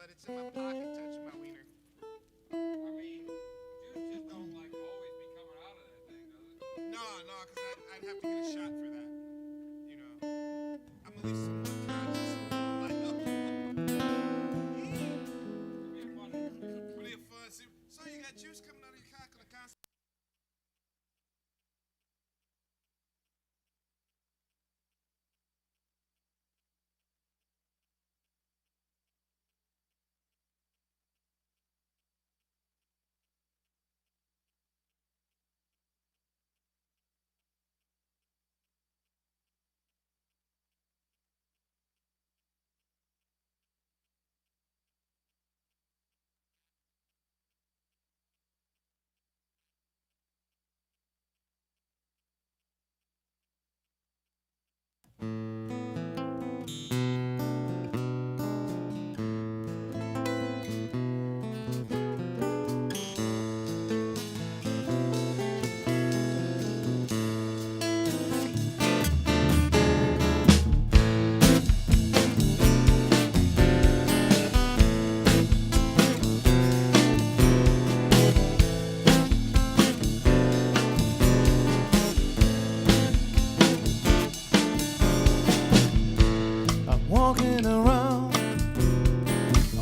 but it's in my pocket touching my wiener. I mean, juice just don't like always be coming out of that thing, does it? No, because I'd have to get a shot for that. You know, I'm at least somewhat conscious. Like, It'd be a fun. pretty fun. So you got juice coming out of your cock on a constant.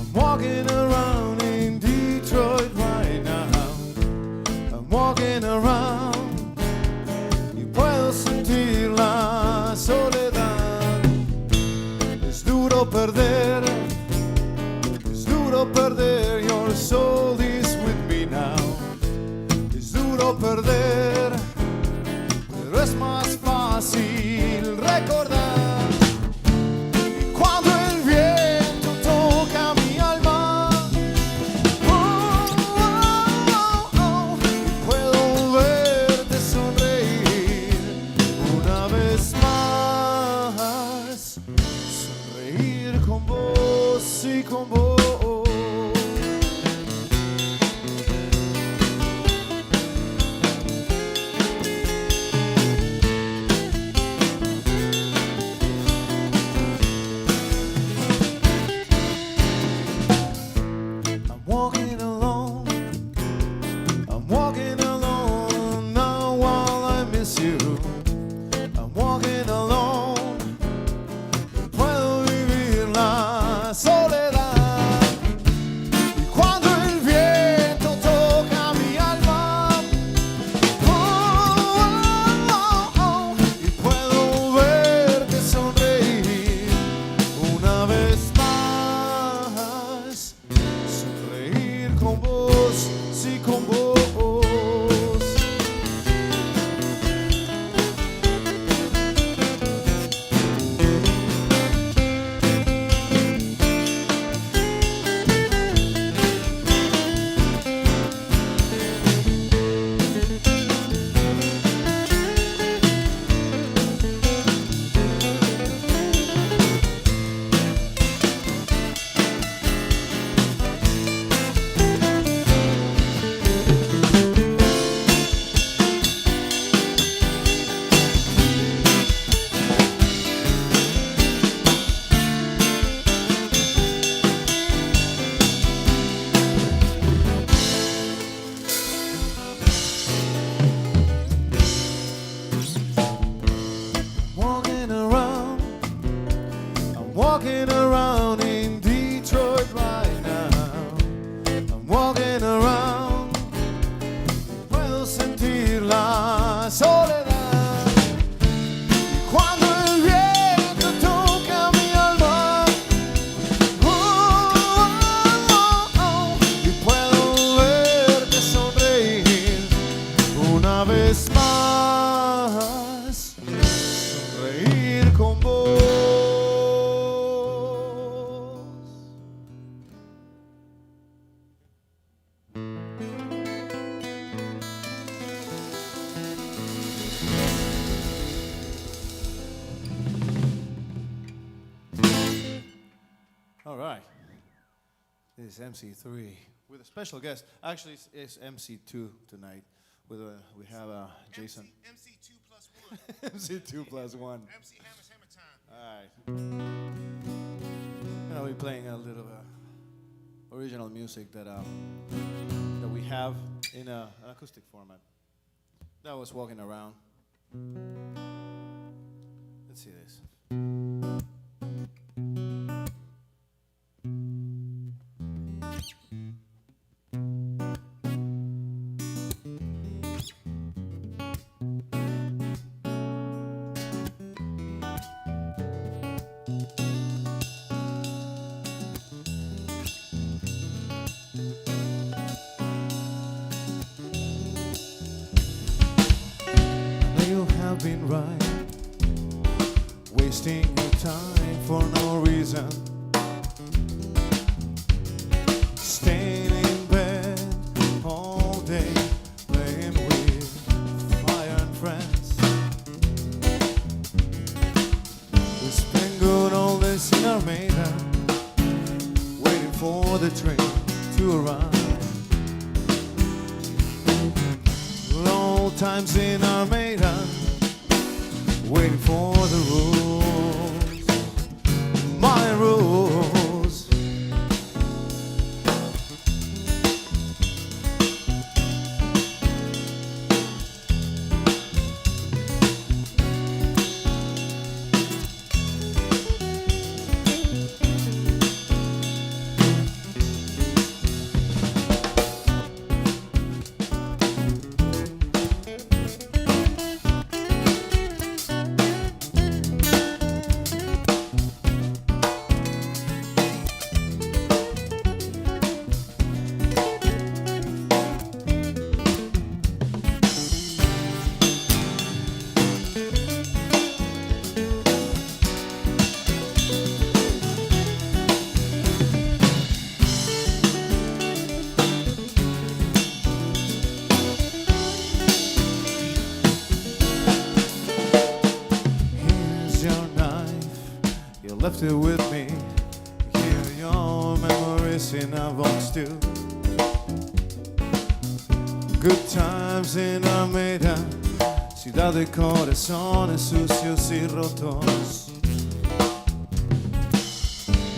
I'm walking around in Detroit right now. I'm walking around y puedo sentir la soledad. Es duro perder, your soul is with me now. Es duro perder, pero es más fácil recordar. Cuando el viento toca mi alma, y puedo verte sonreír una vez más, sonreír con vos y con vos. I'm walking alone now while I miss you. I'm walking alone, puedo vivir la soledad. Y cuando el viento toca mi alma, y puedo verte sonreír una vez más, sonreír con vos, sí con vos. Walking around in Detroit right now. I'm walking around, puedo sentir la soledad. Y cuando el viento toca mi alma, y puedo verte sonreír una vez más, sonreír con vos. All right, this is MC3 with a special guest. Actually, it's MC2 tonight. We have Jason. MC2 plus 1. MC2 plus 1. MC Hammer time. All right. I'll be playing a little original music that we have in an acoustic format. That was walking around. Let's see this. You have been right, wasting your time for no reason, staying in bed all day, playing with fire and friends. We spend good old days in Armada, waiting for the train to arrive. Good old times in Armada, waiting for the rules, my rules. Left it with me. Here your memories in a box too. Good times in Armada, ciudad de corazones sucios y rotos.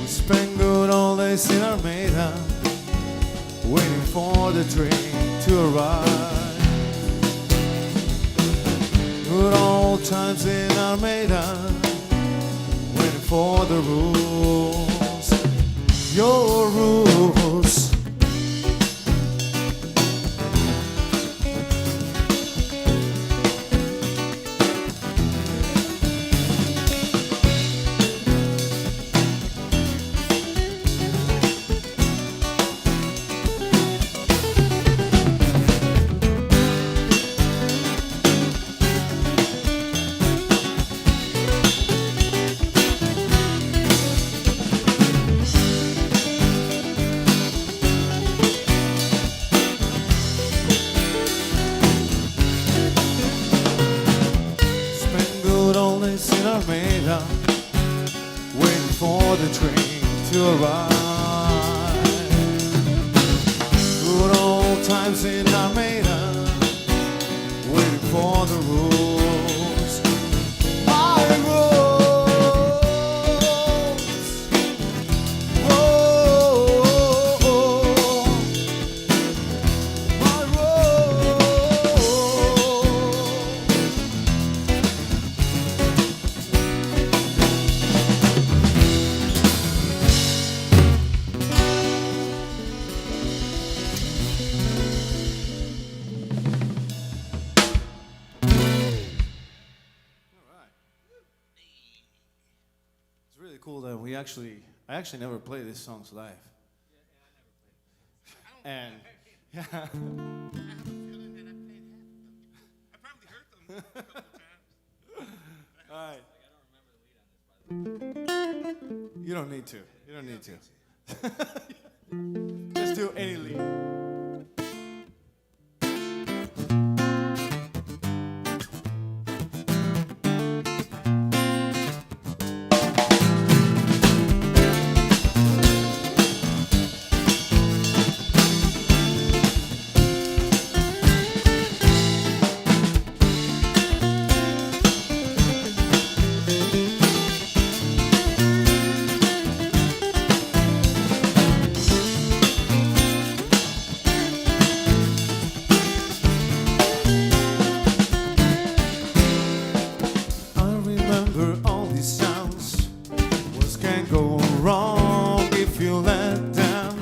We spend good old days in Armada, waiting for the train to arrive. Good old times in Armada, for the rules, your rules. In Armada, waiting for the train to arrive. Good old times in Armada, waiting for the rules, my rules. Oh, my rules. Cool that I actually never play these songs live. And yeah. I have a feeling that I played half of them. I probably heard them a couple times. All right. I don't remember the lead on this, by the way. You don't need to. You don't need to. Just do any lead. feel let down.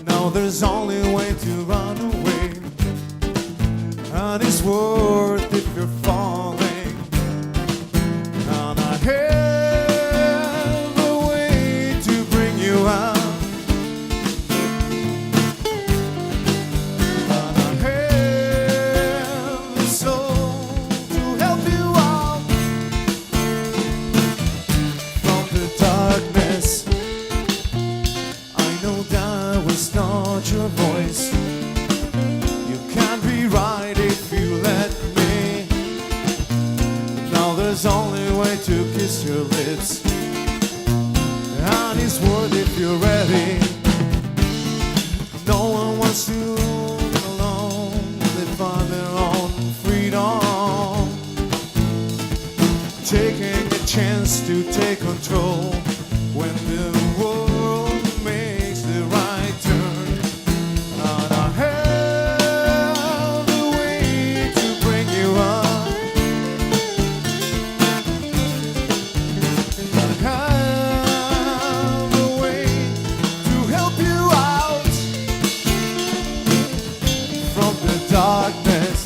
Now there's only a way to run away, and it's worth if you're falling. And I have a way to bring you out. And I have a soul to help you out from the darkness. I know that was not your voice. You can't be right if you let me. Now there's only a way to kiss your lips, and it's worth if you're ready. No one wants to live alone. They find their own freedom, taking a chance to take control when the world makes the right turn. And I have a way to bring you up. I have a way to help you out from the darkness.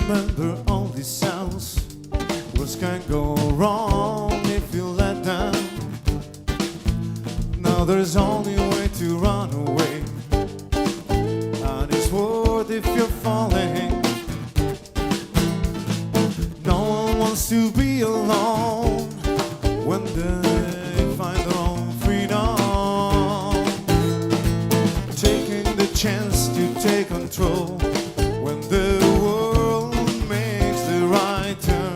Remember all these sounds. Words can't go wrong if you let them. Now there's only a way to run away, and it's worth if you're falling. No one wants to be alone when they find their own freedom, taking the chance to take control when the world makes the right turn.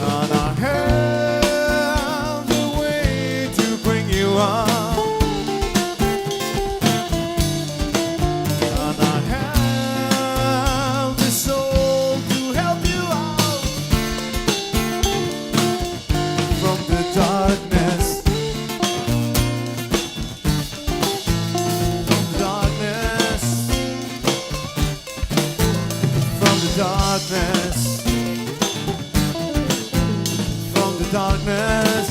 And I have a way to bring you up. And I have the soul to help you out from the darkness. From the darkness. From the darkness. From the darkness.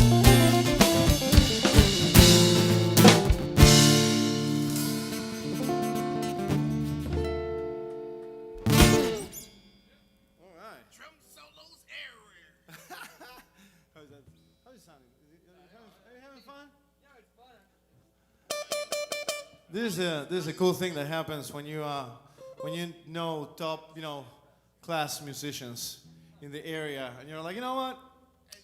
All right. Drum solos everywhere. How's that? How's it sounding? Are you having fun? This is a cool thing that happens when you know top class musicians in the area, and you're like, you know what?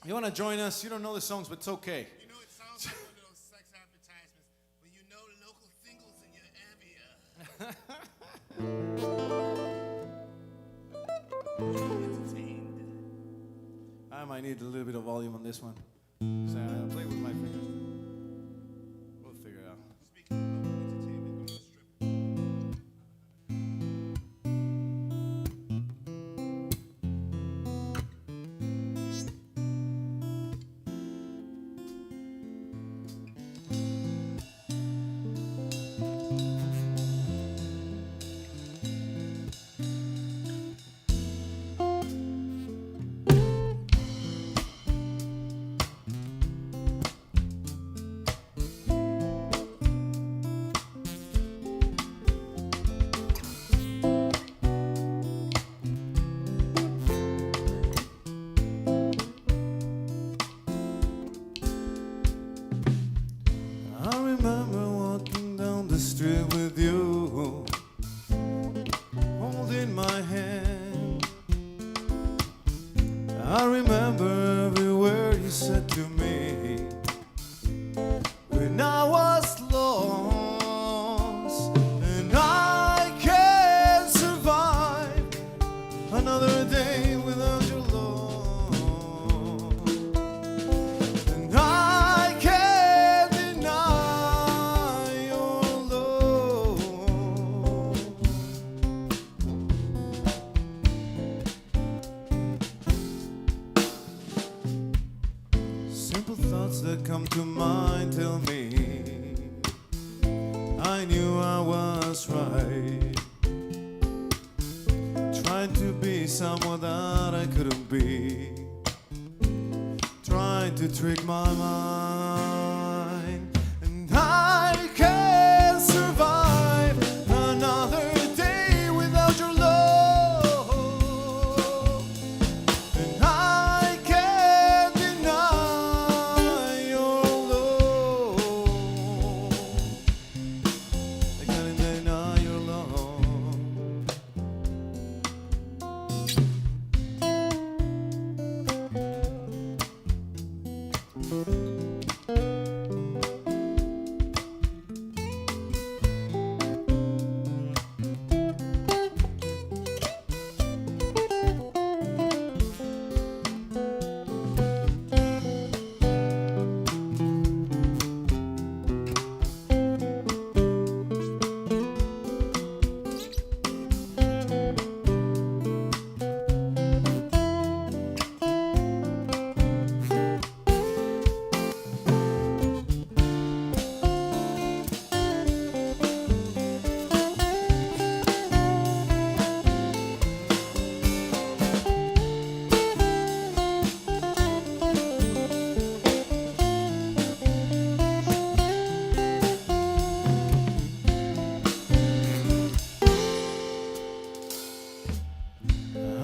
You want to join us? You don't know the songs, but it's okay. You know, it sounds like one of those sex advertisements when you know local singles in your area. Entertained. I might need a little bit of volume on this one. So I play with my fingers. We'll figure it out. Speaking of local entertainment, I'm gonna strip. I remember every word you said to me when I was lost, and I can't survive another day without your love, and I can't deny your love. Simple thoughts that come to mind tell me I knew I was right, trying to be someone that I couldn't be, trying to trick my mind, and I can't survive another day without your love, and I can't deny your love. I can't deny your love.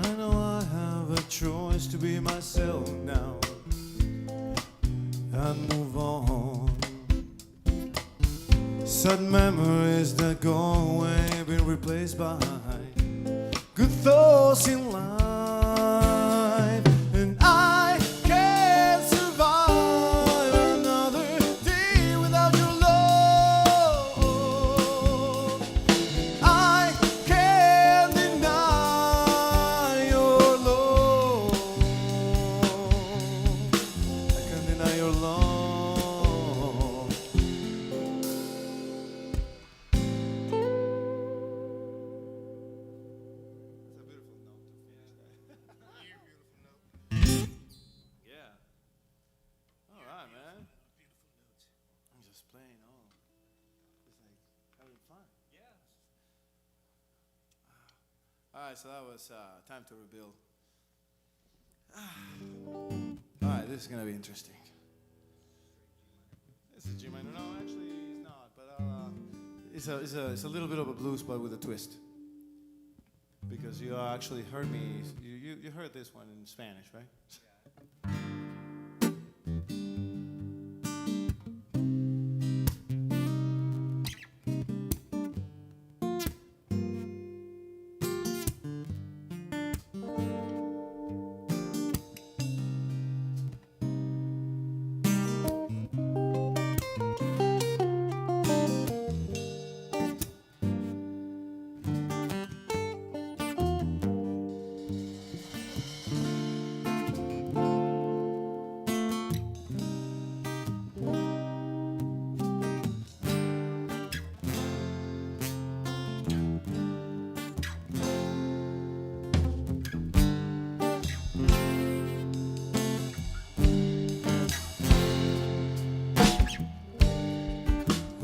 I know I have a choice to be myself now and move on. Sad memories that go away been replaced by good thoughts in life, and I can't survive another day without your love. I can't deny your love. I can't deny your love. Yeah. All right, man. I'm just playing on. It's like having fun. Yeah. All right, so that was Time to Rebuild. All right, this is gonna be interesting. It's a G minor. No, actually, it's not. But it's a little bit of a blues, but with a twist. Because you actually heard me. You heard this one in Spanish, right?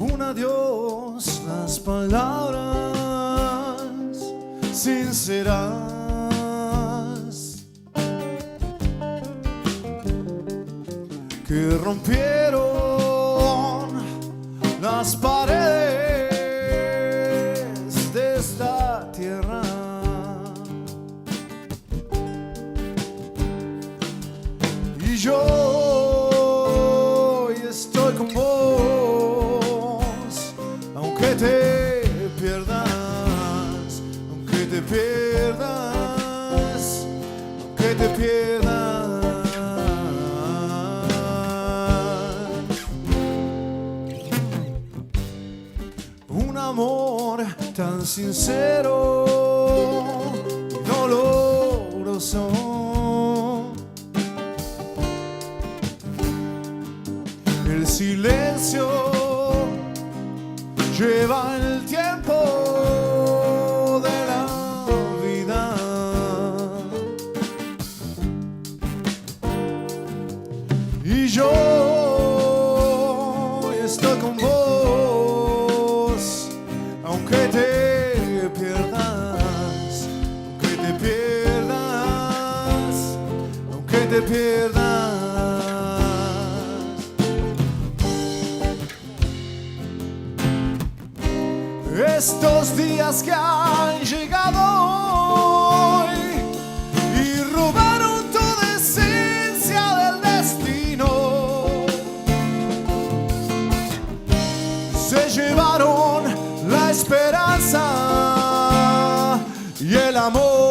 Un adiós, las palabras sinceras que rompieron las paredes de esta tierra. Y yo hoy estoy con vos, aunque te pierdas, aunque te pierdas, aunque te pierdas. sincero y doloroso. El silencio lleva el tiempo de la vida. Y yo estoy con vos, aunque te pierdas, aunque te pierdas, aunque te pierdas. Estos días que han llegado hoy y robaron toda esencia del destino, se llevaron la esperanza y el amor.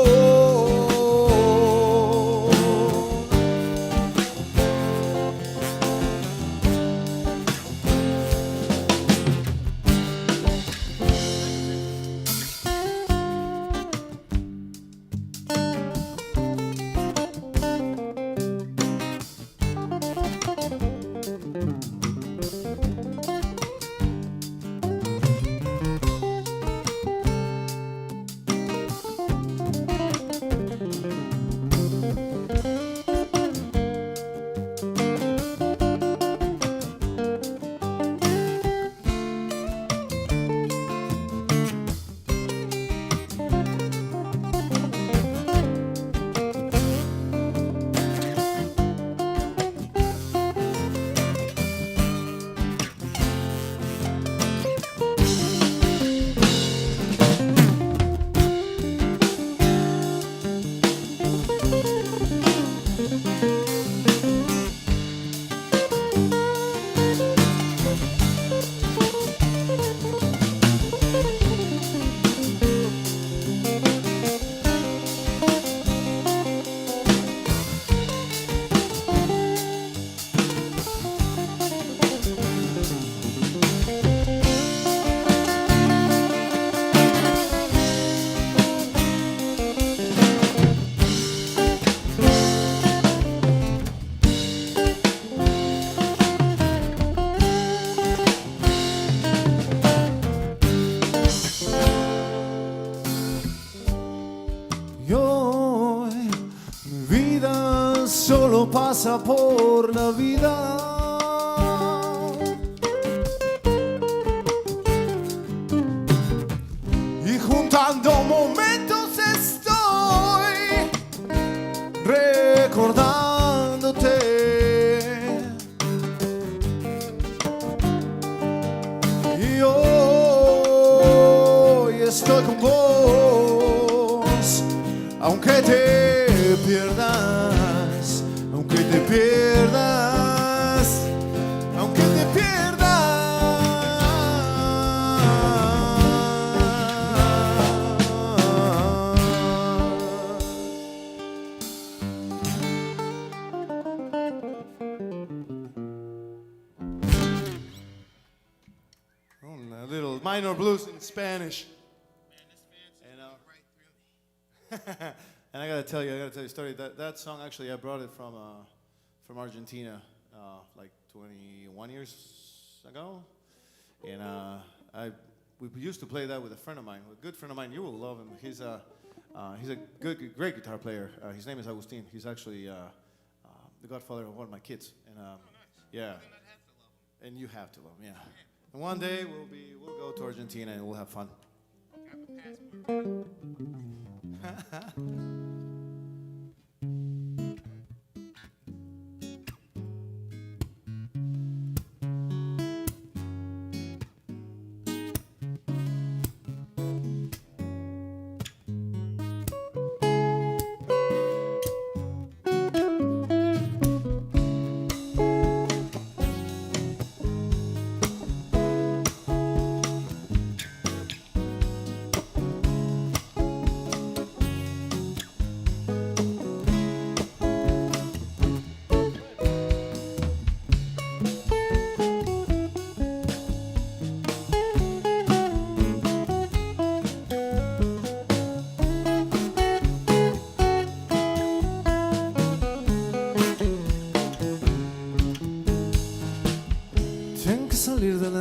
Solo pasa por la vida. Y juntando momentos estoy recordándote. Y hoy estoy con vos, aunque te pierdas, aunque te pierdas, aunque te pierdas. A little minor blues in Spanish. You know. And I gotta tell you a story. That song actually, I brought it from Argentina, like 21 years ago, and we used to play that with a friend of mine, a good friend of mine. You will love him. He's a great guitar player. His name is Agustin. He's actually the godfather of one of my kids, and yeah, and you have to love him. Yeah, and one day we'll go to Argentina and we'll have fun.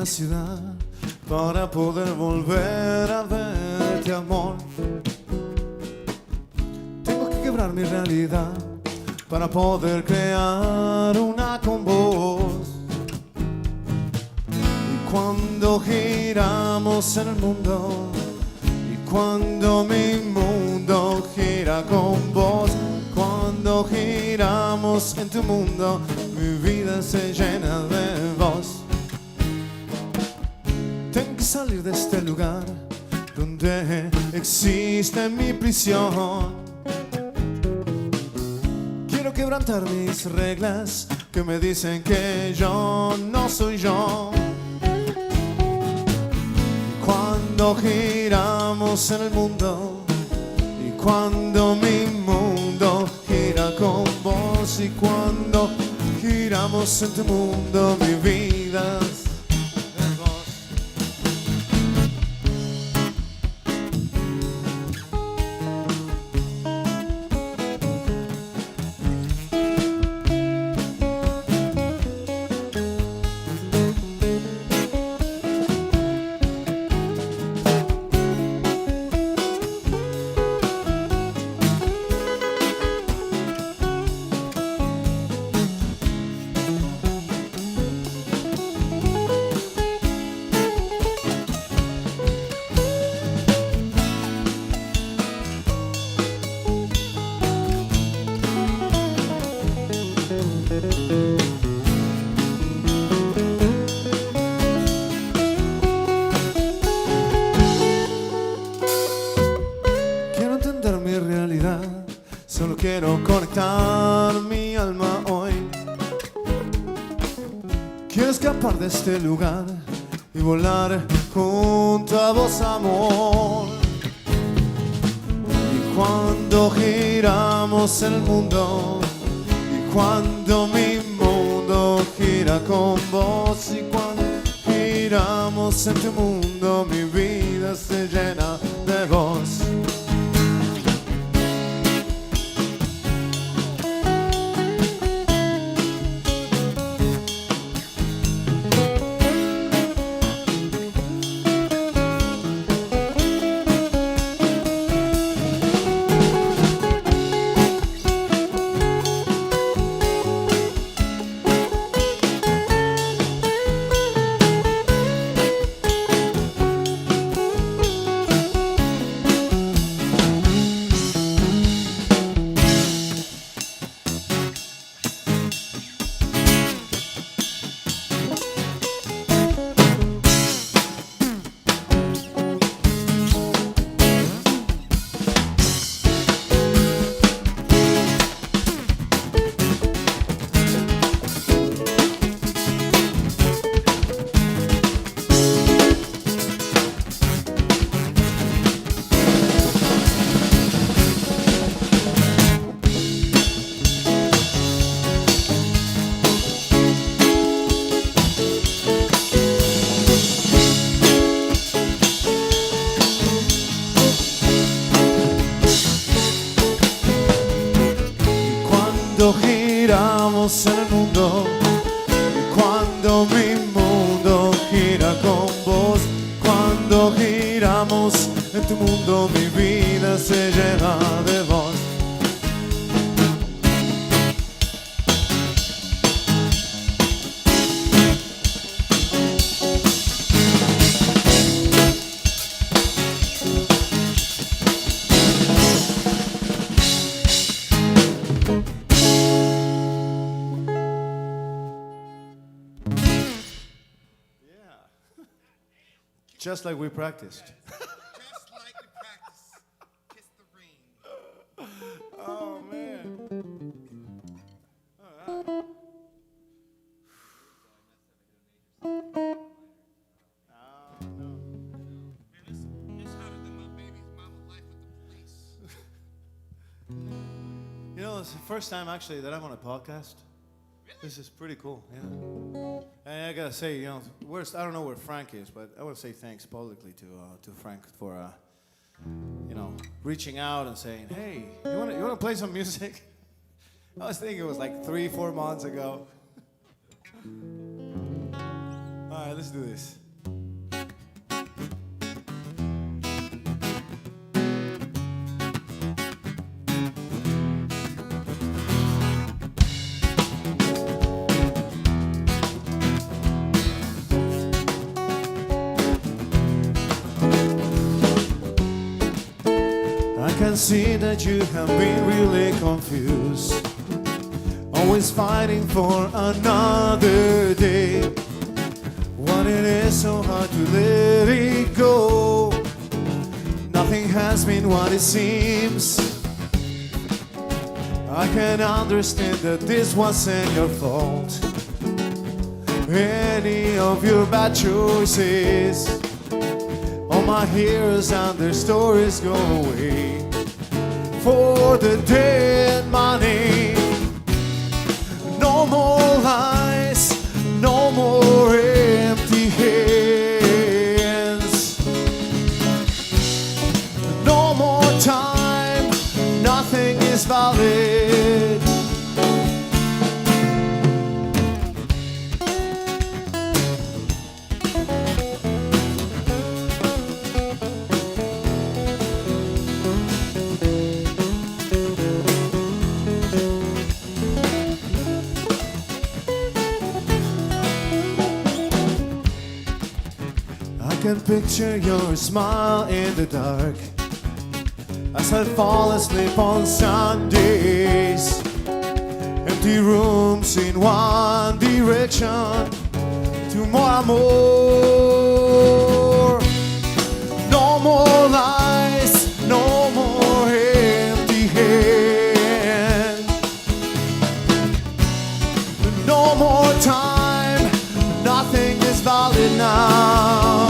la ciudad para poder volver a verte, amor. Tengo que quebrar mi realidad para poder crear una con vos. Y cuando giramos en el mundo, y cuando mi mundo gira con vos, cuando giramos en tu mundo, mi vida se llena de vos. Tengo que salir de este lugar donde existe mi prisión. Quiero quebrantar mis reglas que me dicen que yo no soy yo. Cuando giramos en el mundo, y cuando mi mundo gira con vos, y cuando giramos en tu mundo, mi vida es de vos. Quiero entender mi realidad, solo quiero conectar mi alma hoy. Quiero escapar de este lugar y volar junto a vos, amor. Y cuando giramos en el mundo, y cuando mi mundo gira con vos, y cuando giramos en tu mundo, mi vida se llena de vos. Cuando giramos en el mundo, y cuando mi mundo gira con vos, cuando giramos en tu mundo, mi vida se llena de vos. Just like we practiced. Just like we practice. Kiss the ring. Oh, man. All right. Man, it's hotter than my baby's mama's life with the police. You know, it's the first time actually that I'm on a podcast. This is pretty cool, yeah. And I gotta say, you know, I don't know where Frank is, but I want to say thanks publicly to Frank for, you know, reaching out and saying, hey, you wanna play some music? I was thinking it was like 3-4 months ago. All right, let's do this. I can see that you have been really confused, always fighting for another day. What it is so hard to let it go. Nothing has been what it seems. I can understand that this wasn't your fault, any of your bad choices. All my heroes and their stories go away for the dead money. No more lies, no more empty hands. No more time, nothing is valid. I can picture your smile in the dark as I fall asleep on Sundays. Empty rooms in one direction, tomorrow more. No more lies, no more empty hands. No more time, nothing is valid now.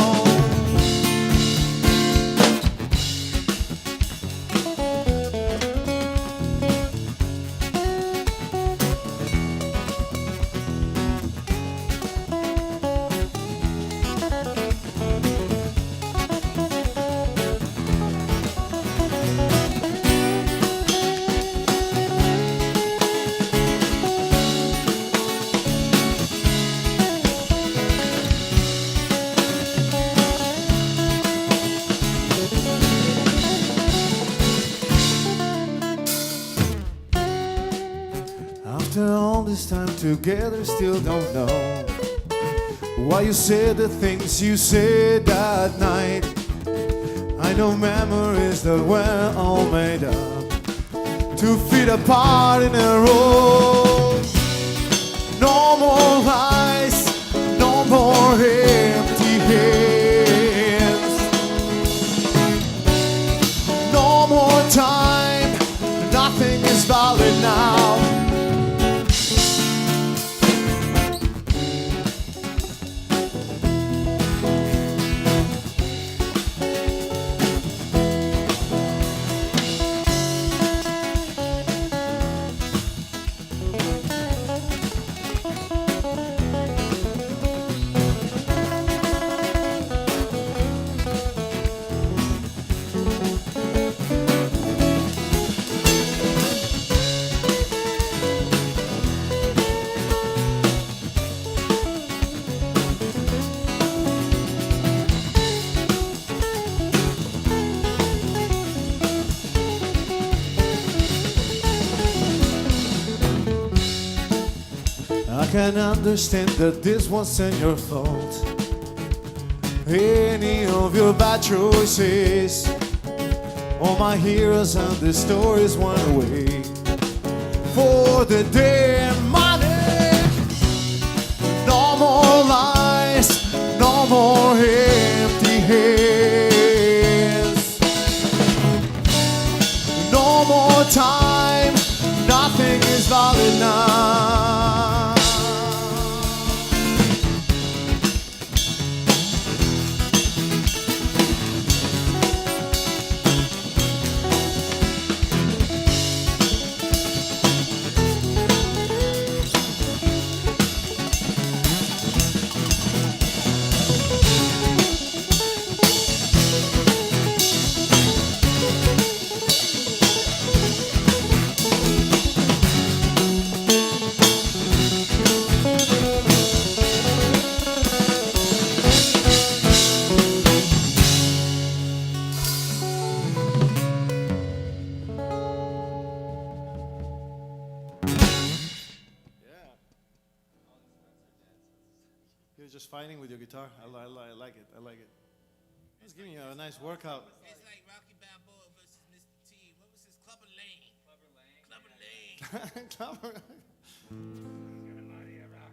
After all this time together, still don't know why you said the things you said that night. I know memories that were all made up 2 feet apart in a row. No more lies, no more empty hands. No more time, nothing is valid now. I can understand that this wasn't your fault, any of your bad choices. All my heroes and the stories went away for the damn money. No more lies, no more empty hands. No more time, nothing is valid now. just fighting with your guitar. I like it. I like it. It's giving you a nice workout. It's like Rocky Balboa versus Mr. T. What was his Clubber Lang? Clubber Lang.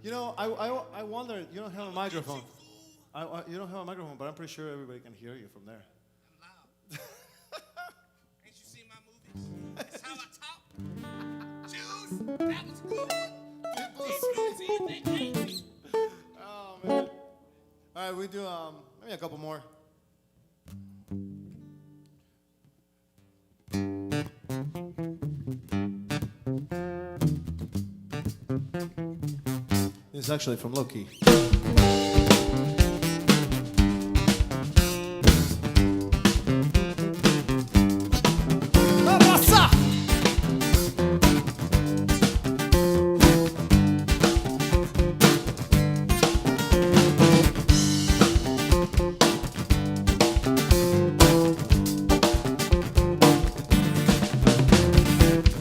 You know, I wonder. You don't have a microphone. You don't have a microphone, but I'm pretty sure everybody can hear you from there. I'm loud. Ain't you seen my movies? That's how I talk. Jews, that was good. These dudes here, they hate me. Oh man! All right, we do maybe a couple more. This is actually from Loki. La raza!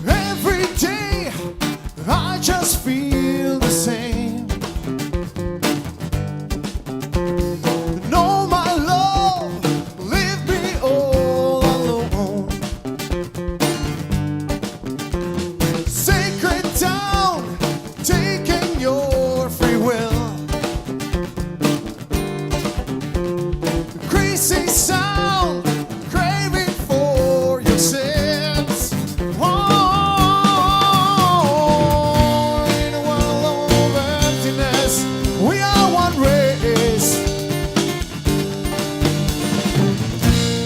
Every day I just feel the same. No, my love, leave me all alone. Sacred town, taking your free will. Crazy sound, craving for your sins. Oh, in a world of emptiness, we are one race.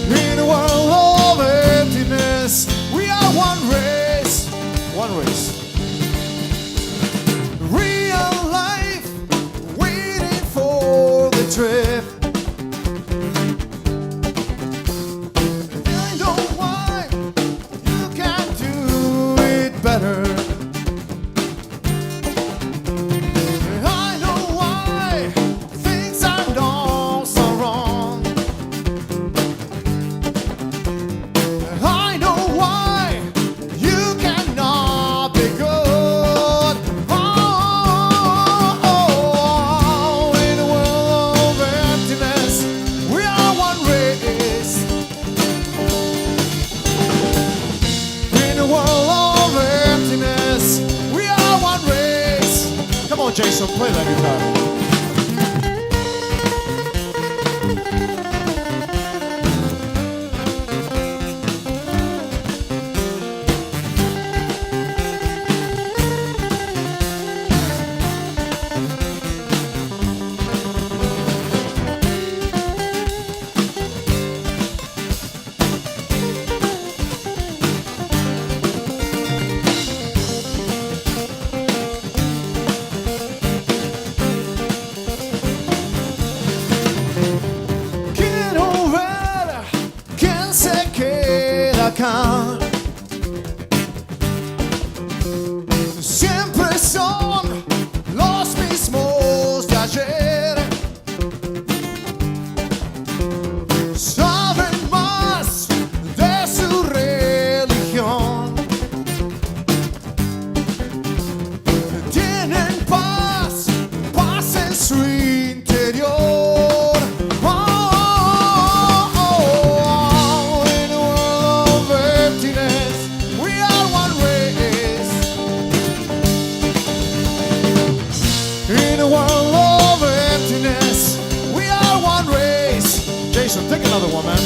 In a world of emptiness, we are one race. One race. Real life, waiting for the trip. I know why you can't do it better. I know why things are not so wrong. I know why you cannot be good. Oh, in a world of emptiness, we are one race. In a world of emptiness, we are one race. Come on, Jason, play that guitar. Quiero ver quién se queda acá. Siempre son los mismos de ayer. Saben más de su religión. Tienen paz, paz en su interior. Oh, in a world of emptiness, we are one race. In a world of emptiness, we are one race. Jason, take another one, man.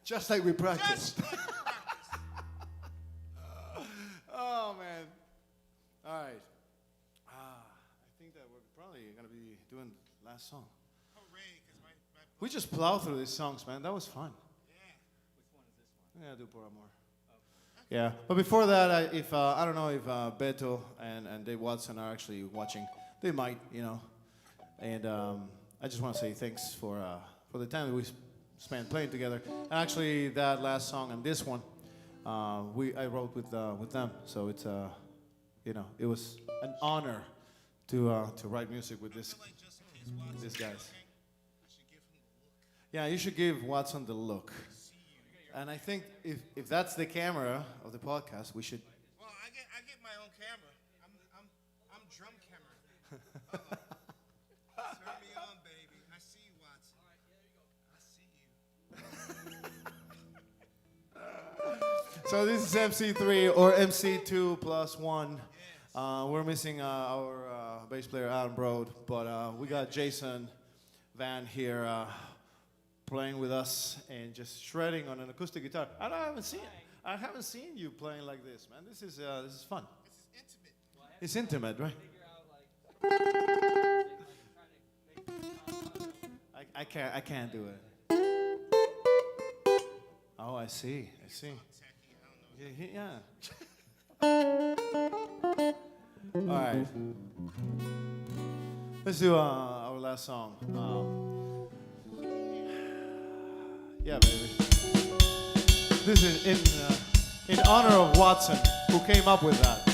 Just like we practiced. Just like we practiced. Oh man. All right. I think that we're probably gonna be doing last song. Hooray, because my We just plowed through these songs, man. That was fun. yeah. I'm gonna do Por Amor. Yeah, but before that, I don't know if Beto and Dave Watson are actually watching. They might, you know. And I just want to say thanks for the time that we spent playing together. Actually, that last song and this one, I wrote with them. So it's you know, it was an honor to write music with I feel like just in case Watson these is guys. looking, I should give him the look. Yeah, you should give Watson the look. See you. And I think if that's the camera of the podcast, we should. Well, I get my own camera. I'm drum camera. Turn me on, baby. I see you, Watson. I see you. So this is MC3 or MC2 plus 1. We're missing our bass player Adam Broad, but we got Jason Van here playing with us and just shredding on an acoustic guitar. I haven't seen you playing like this, man. This is fun. This is intimate. It's intimate, right? I can't do it. Oh, I see. Tacky, I don't know. Yeah. All right. Let's do our last song. Yeah, baby. This is in honor of Watson, who came up with that.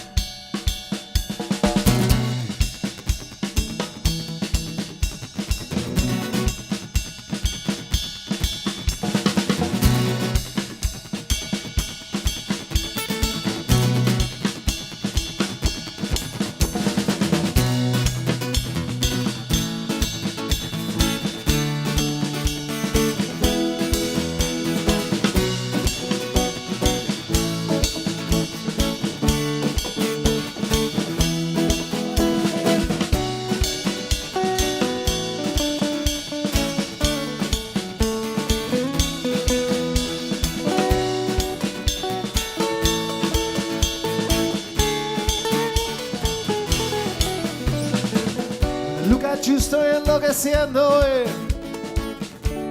Look at you, estoy enloqueciendo.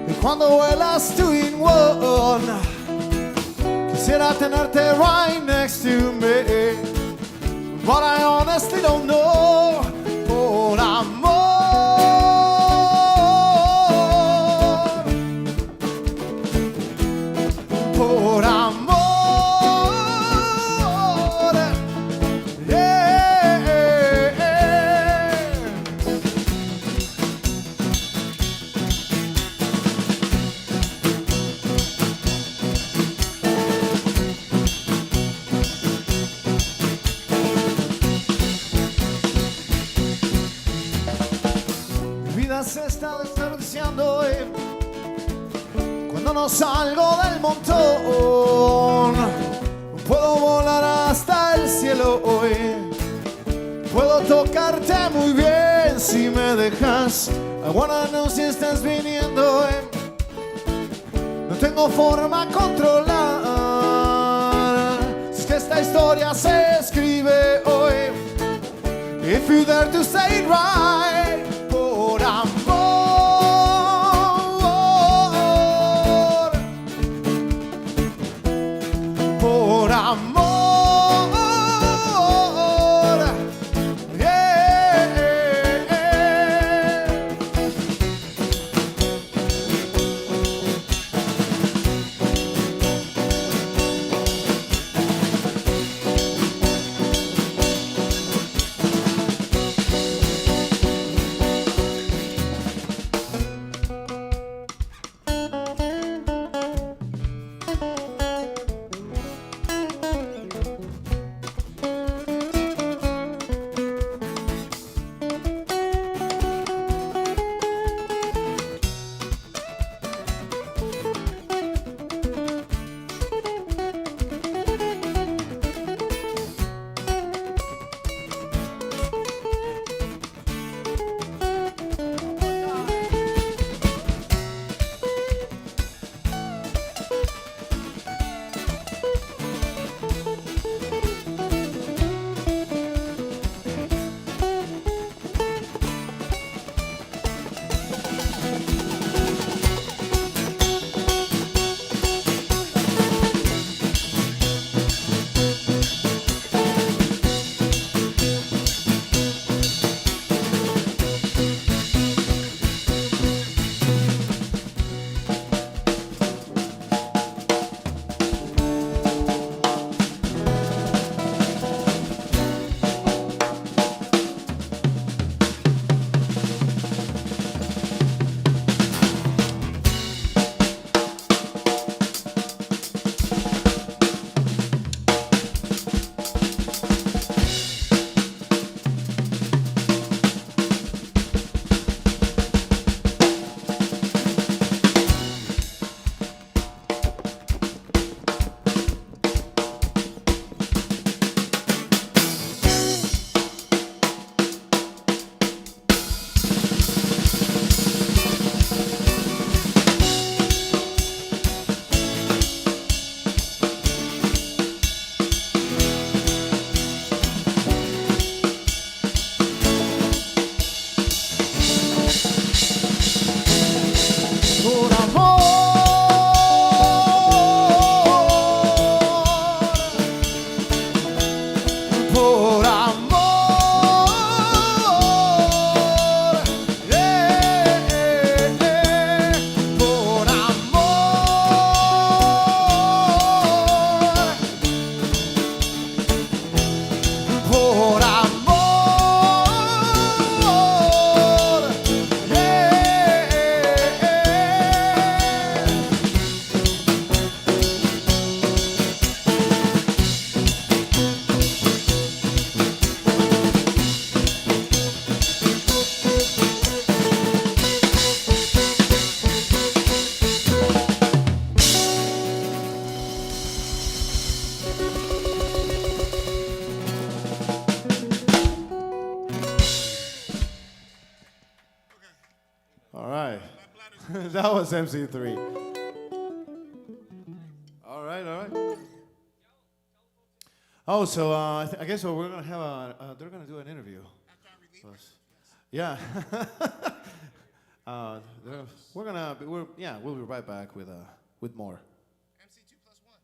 Y cuando vuelas tú in one, quisiera tenerte right next to me. But I honestly don't know. Por amor, por amor. Se está desperdiciando cuando no salgo del montón. Puedo volar hasta el cielo hoy, puedo tocarte muy bien si me dejas. I wanna know si estás viniendo. No tengo forma de controlar si es que esta historia se escribe hoy. If you dare to say it right. Por amor, por amor, yeah. All right. My bladder's That was MC3. All right, all right. Oh, so I guess we're gonna have they're gonna do an interview. after I relieve Plus. myself. Yeah. We'll be right back with more. MC2 plus 1.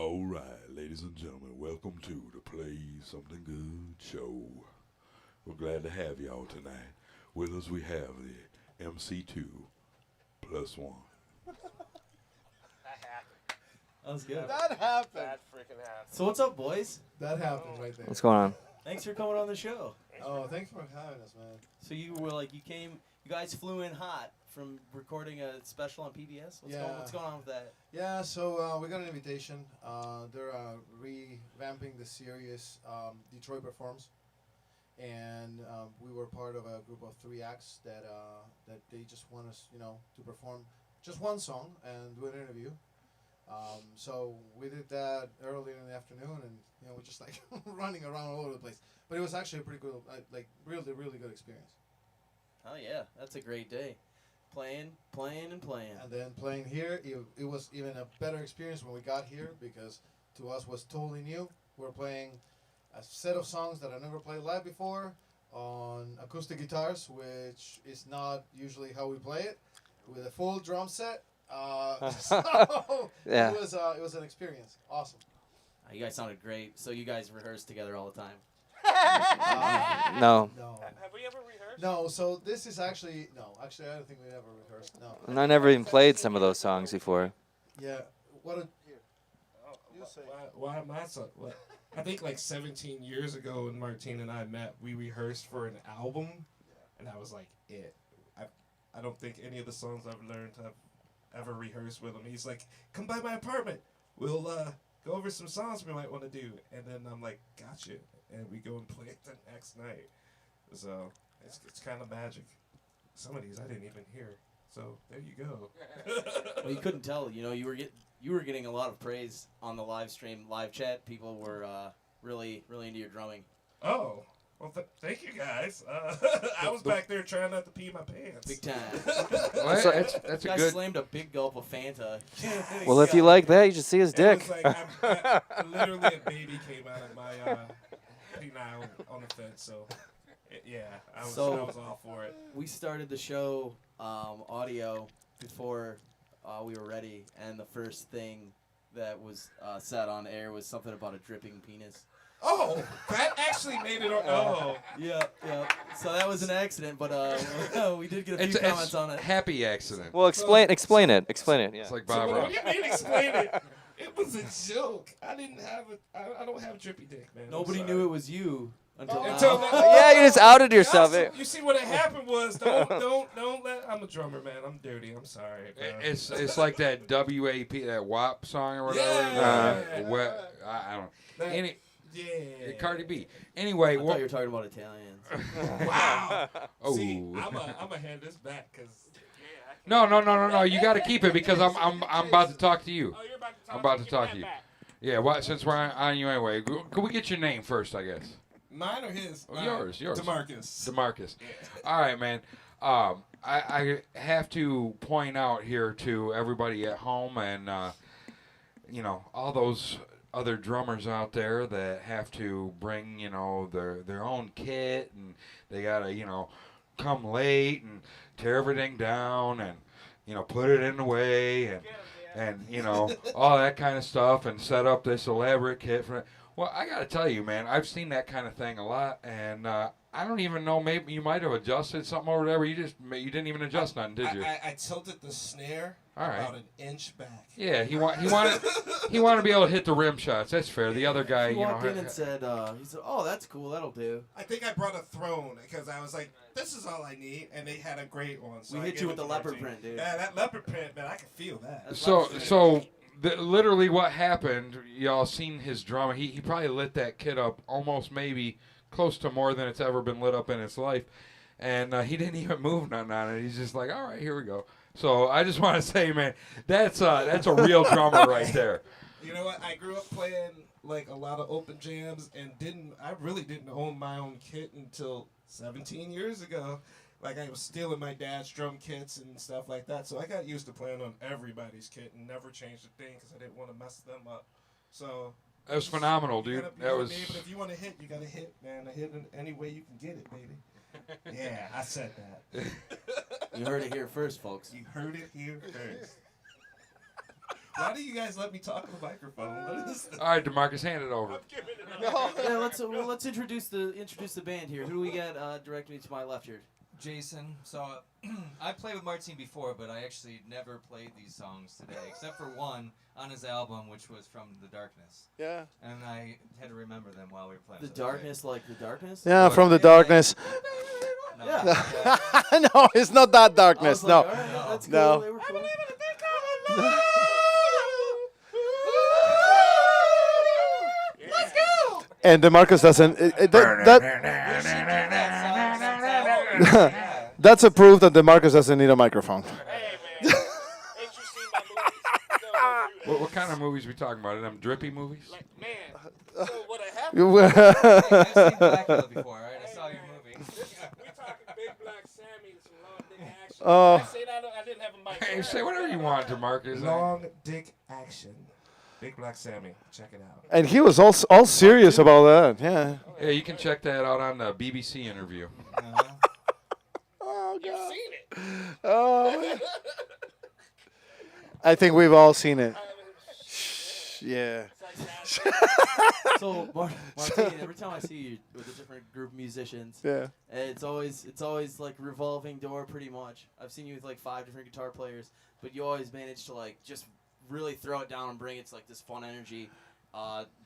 All right, ladies and gentlemen, welcome to the Play Something Good show. We're glad to have y'all tonight. With us we have the MC2 plus one. That happened. That was good. That happened. That freaking happened. So what's up, boys? That happened right there. What's going on? Thanks for coming on the show. Oh, thanks for having us, man. So you guys flew in hot from recording a special on PBS. What's going on with that? Yeah, so we got an invitation. They're revamping the series Detroit Performs. And we were part of a group of 3 acts that they just want us, to perform just one song and do an interview. So we did that early in the afternoon, and we're just like running around all over the place. But it was actually a pretty cool, really, really good experience. Oh yeah, that's a great day. Playing. And then playing here, it was even a better experience when we got here because to us was totally new. We're playing a set of songs that I never played live before on acoustic guitars, which is not usually how we play it, with a full drum set. So Yeah. it was an experience. Awesome. You guys sounded great. So you guys rehearse together all the time. No. No. Have we ever rehearsed? No, so this is actually, I don't think we ever rehearsed. No. And I never even played some of those songs before. Yeah. What a, Oh, You say. Why am I so? What? I think like 17 years ago when Martine and I met, we rehearsed for an album, and that was like it. I don't think any of the songs I've learned have ever rehearsed with him. He's like, "Come by my apartment. We'll go over some songs we might want to do." And then I'm like, "Gotcha," and we go and play it the next night. So it's kind of magic. Some of these I didn't even hear. So there you go. Well, you couldn't tell. You were getting a lot of praise on the live stream, live chat. People were really into your drumming. Oh, well, thank you guys. I was back there trying not to pee my pants. Big time. Well, So- that's a Guy good. slammed a big gulp of Fanta. Well, if you like that, you should see his It dick. was like I literally a baby came out of my penile on the fence. So yeah, I was all for it. We started the show audio before we were ready, and the first thing that was said on air was something about a dripping penis. Oh, that actually made it. Oh, Yeah. So that was an accident, but we did get a few comments on it. Happy accident. Well, explain it. Yeah. It's like so Bob what Ross. do you mean explain it? It was a joke. I didn't have I don't have a drippy dick, man. Nobody knew it was you until now. Until that. Yeah, you just outed yourself. You see what had happened was don't let. I'm a drummer, man. I'm dirty. I'm sorry. Bro. It's like that WAP, that WAP song or whatever. Yeah. I don't. That- Any yeah. Cardi B. Anyway, I thought you were talking about Italians. Wow. Oh. See, I'm a hand this back because. no. You got to keep it because I'm about to talk to you. Oh, you're about to talk. I'm about to Give talk that to you. back. Yeah. What? Since we're on you anyway, could we get your name first? I guess. Mine or his? Oh, yours. DeMarcus. DeMarcus. All right, man. I have to point out here to everybody at home and all those other drummers out there that have to bring their own kit, and they gotta come late and tear everything down and put it in the way and all that kind of stuff and set up this elaborate kit for it. Well, I gotta tell you, man, I've seen that kind of thing a lot, and I don't even know. Maybe you might have adjusted something or whatever. You didn't even adjust nothing, did you? I tilted the snare All right. about an inch back. Yeah, he wanted to be able to hit the rim shots. That's fair. The other guy, He walked in and said, "Oh, that's cool. That'll do." I think I brought a throne because I was like, "This is all I need," and they had a great one. So We I hit gave you it with the to leopard Martine. print, dude. Yeah, that leopard print, man, I can feel that. That's So leopard print. literally what happened, y'all seen his drama. He probably lit that kid up almost maybe close to more than it's ever been lit up in his life. And he didn't even move nothing on it. He's just like, all right, here we go. So I just want to say, man, that's a real drummer right there. You know what? I grew up playing like a lot of open jams and I really didn't own my own kit until 17 years ago. Like I was stealing my dad's drum kits and stuff like that. So I got used to playing on everybody's kit and never changed a thing because I didn't want to mess them up. So That was phenomenal, you dude. gotta- you That gotta was. be able- if you want to hit, you got to hit, man. Hit in any way you can get it, baby. Yeah, I said that. You heard it here first, folks. You heard it here first. Why do you guys let me talk on the microphone? What is this? All right, Demarcus, hand it over. Yeah, let's introduce the band here. Who do we got directly to my left here? Jason. So I played with Martin before, but I actually never played these songs today, except for one on his album, which was From the Darkness. Yeah. And I had to remember them while we were playing. The so darkness, like the darkness. Yeah, from the darkness. No, Yeah. No, it's not that I darkness. was like, No. all right, that's cool. No. They were cool. And DeMarcus doesn't. That's a proof that DeMarcus doesn't need a microphone. Hey, man. Ain't you seen my movies? You know, What kind of movies we talking about? Are them drippy movies? like, man. So what happened? I've seen Blackula before, right? I saw your movie. We talking Big Black Sammy and some long dick action. Oh. I said I didn't have a mic. Hey, say whatever you want, Demarcus. Long Dick Action. Big Black Sammy. Check it out. And he was all serious about that. Yeah. Yeah, you can check that out on the BBC interview. Oh You've seen it. Oh. I think we've all seen it. Yeah. So, Martin, every time I see you with a different group of musicians, Yeah. it's always like revolving door, pretty much. I've seen you with like 5 different guitar players, but you always manage to like just really throw it down and bring it to like this fun energy.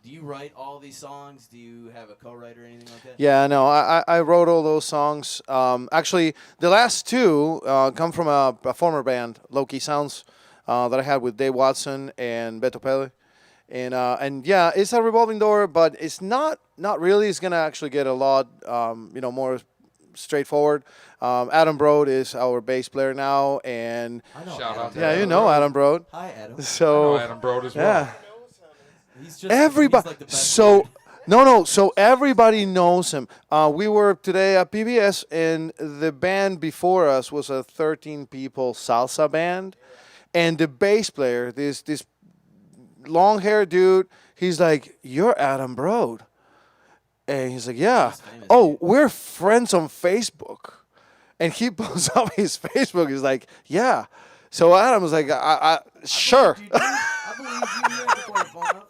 Do you write all these songs? Do you have a co-writer or anything like that? Yeah, no, I wrote all those songs. Actually, the last two come from a former band, Low Key Sounds, that I had with Dave Watson and Beto Pele. And yeah, it's a revolving door, but it's not really. It's gonna actually get a lot, more straightforward. Adam Broad is our bass player now, and I know. Shout out to yeah, Adam you know Adam Broad. Hi, Adam. So Adam Broad as well. yeah, He's just everybody. He's like the best So dude. no. So everybody knows him. We were today at PBS, and the band before us was a 13-people salsa band, and the bass player, this long-haired dude, he's like, "You're Adam Broad," and he's like, "Yeah." He's famous, Oh, dude. we're friends on Facebook, and he pulls up his Facebook. He's like, "Yeah." So Adam was like, I sure." You do? I believe you. You ain't the boy, Bono.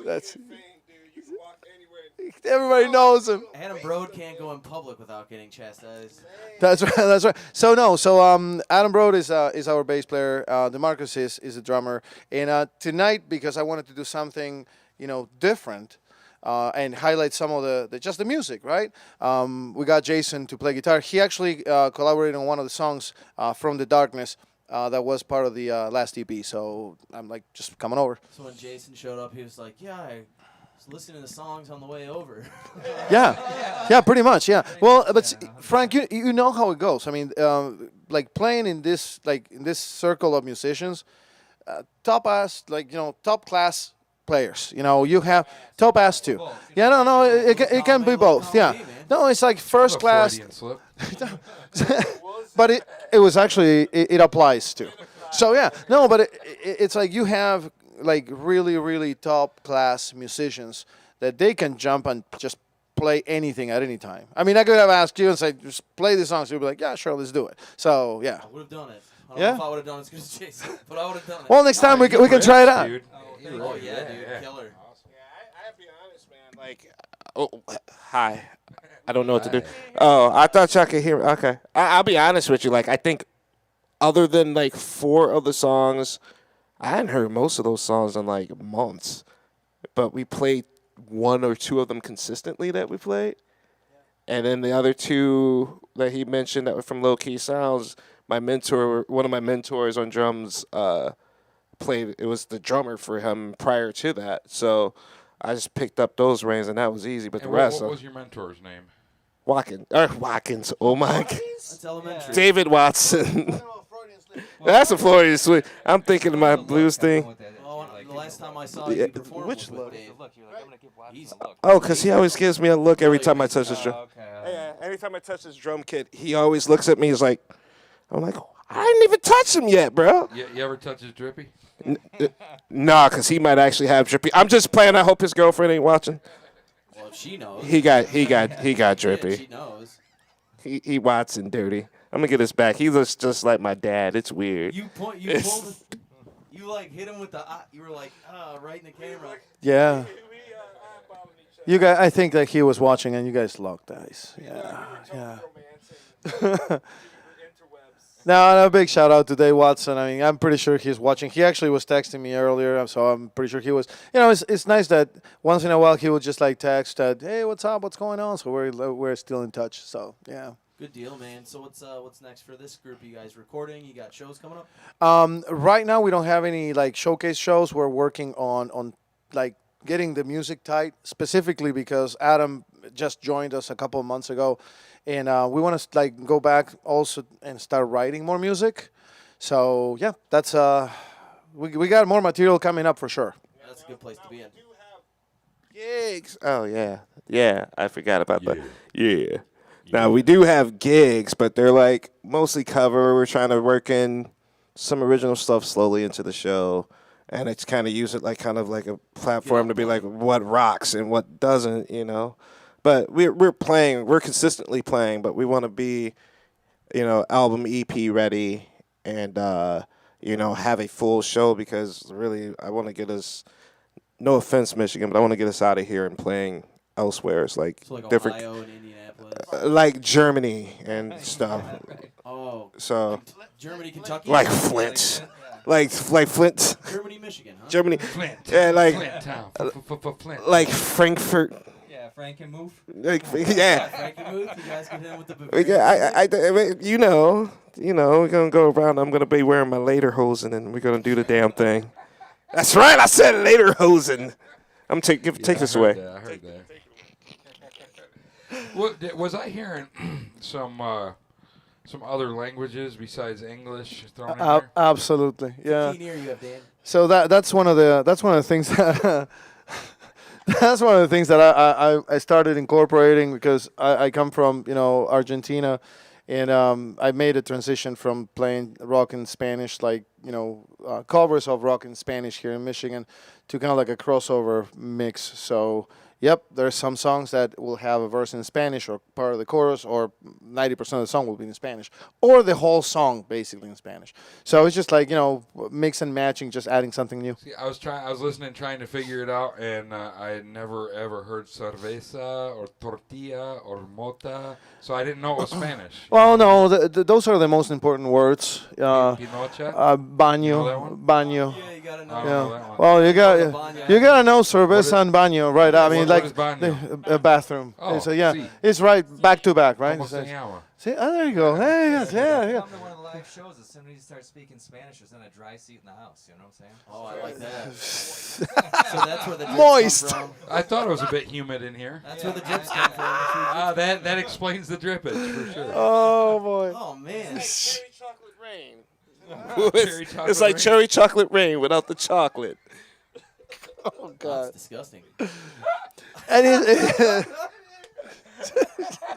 That's Fame, dude. You can walk anywhere. everybody knows him. Adam Broad can't go in public without getting chastised. That's right. That's right. So no. So Adam Broad is our bass player. DeMarcus is the drummer. And tonight, because I wanted to do something different, and highlight some of the music, right? We got Jason to play guitar. He actually collaborated on one of the songs from the Darkness that was part of the last EP. So I'm like just coming over. So when Jason showed up, he was like, "Yeah, I was listening to the songs on the way over." Yeah, pretty much. Yeah. Well, but Frank, you know how it goes. I mean, like playing in this circle of musicians, top class players. You have top ass too. Yeah, no, it can be both. Yeah. No, it's like first class, Freudian slip. but it was actually it applies to. So yeah, no, but it's like you have like really really top class musicians that they can jump and just play anything at any time. I mean, I could have asked you and said, just play the songs. You'd be like, yeah, sure, let's do it. So yeah. I would have done it. I don't Yeah? know if I would have done it as good as Jason, but I would have done it. Well, next time we can try it out. Dude. Oh yeah, dude, killer. Yeah, I'll be honest, man. Like, hi. I don't know what to do. Oh, I thought y'all could hear me. Okay. I'll be honest with you. Like, I think other than like 4 of the songs, I hadn't heard most of those songs in like months. But we played 1 or 2 of them consistently that we played. And then the other 2 that he mentioned that were from Low Key Sounds, one of my mentors on drums, played. It was the drummer for him prior to that. So I just picked up those reins, and that was easy. But And the rest, what was your mentor's name? Watkins. Oh my God. That's elementary. David Watson. That's a Floridian sweet. I'm thinking of my blues thing. Oh, the last time I saw Yeah, you perform which was with look? Dave. He's Oh, because he always gives me a look every time I touch his drum. Yeah, every time I touch his drum kit, he always looks at me. He's like, I'm like, I didn't even touch him yet, bro. You ever touch his drippy? Nah, because he might actually have drippy. I'm just playing. I hope his girlfriend ain't watching. well, if she knows. He got Yeah, she drippy. knows. He Watson dirty. I'm gonna get his back. He looks just like my dad. It's weird. You pulled You like hit him with the. You were like, right in the camera. Yeah. You guys, I think that he was watching and you guys locked eyes. Yeah. Yeah. No, big shout out to Dave Watson. I mean, I'm pretty sure he's watching. He actually was texting me earlier, so I'm pretty sure he was. You know, it's nice that once in a while he would just like text that, hey, what's up, what's going on? So we're still in touch. So yeah. Good deal, man. So what's next for this group? You guys recording? You got shows coming up? Right now we don't have any like showcase shows. We're working on like getting the music tight, specifically because Adam just joined us a couple of months ago. And we want to like go back also and start writing more music. So yeah, that's we got more material coming up for sure. That's a good place to be in. Gigs. Oh yeah. I forgot about that. Yeah. Now we do have gigs, but they're like mostly cover. We're trying to work in some original stuff slowly into the show, and it's kind of use it like kind of like a platform to be like what rocks and what doesn't, you know. But we're playing, we're consistently playing, but we want to be, you know, album EP ready and, you know, have a full show because really I want to get us, no offense, Michigan, but I want to get us out of here and playing elsewhere. It's like, So like different, Ohio and Indianapolis. like Germany and stuff. Oh, So, Germany, Kentucky. like Flint. Like Flint. Germany, Michigan. Huh? Germany. Flint. Yeah, like, Flint town. Flint. like Frankfurt. Yeah, Frank can move. Like, yeah. Frankie Booth, you guys can hit him with the We Bavarian. got, you know, we're gonna go around. I'm gonna be wearing my lederhosen, and we're gonna do the damn thing. That's right, I said lederhosen. I'm take this away. I heard that. Was I hearing some other languages besides English thrown in there? Absolutely, yeah. Keen ear you have, Dan. So that's one of the things that that's one of the things that I started incorporating because I come from, you know, Argentina, and I made a transition from playing rock in Spanish, like, you know, covers of rock in Spanish here in Michigan, to kind of like a crossover mix. So yep, there's some songs that will have a verse in Spanish or part of the chorus, or 90% of the song will be in Spanish, or the whole song basically in Spanish. So it's just like, you know, mix and matching, just adding something new. See, I was listening, trying to figure it out, and I had never ever heard cerveza or tortilla or mota, so I didn't know it was Spanish. Well, no, those are the most important words. Pinocha? Baño, You know that one? baño. Yeah, you gotta I know. don't know that Yeah. one. Well, you gotta know What cerveza and baño, right? I mean, what like is baño? a bathroom. Oh, So yeah, sí. it's right back to back, right? Como It's se like- llama? See, there you go. Hey, yes, yeah. Come to one of the live shows. As soon as you start speaking Spanish, there's then a dry seat in the house. You know what I'm saying? Oh, I like that. So that's where the drips Moist. come from. I thought it was a bit humid in here. That's where the drips come from. That explains the drippage for sure. Oh boy. Oh man. Cherry chocolate rain. Cherry chocolate It's like rain. cherry chocolate rain without the chocolate. Oh That's god. disgusting. And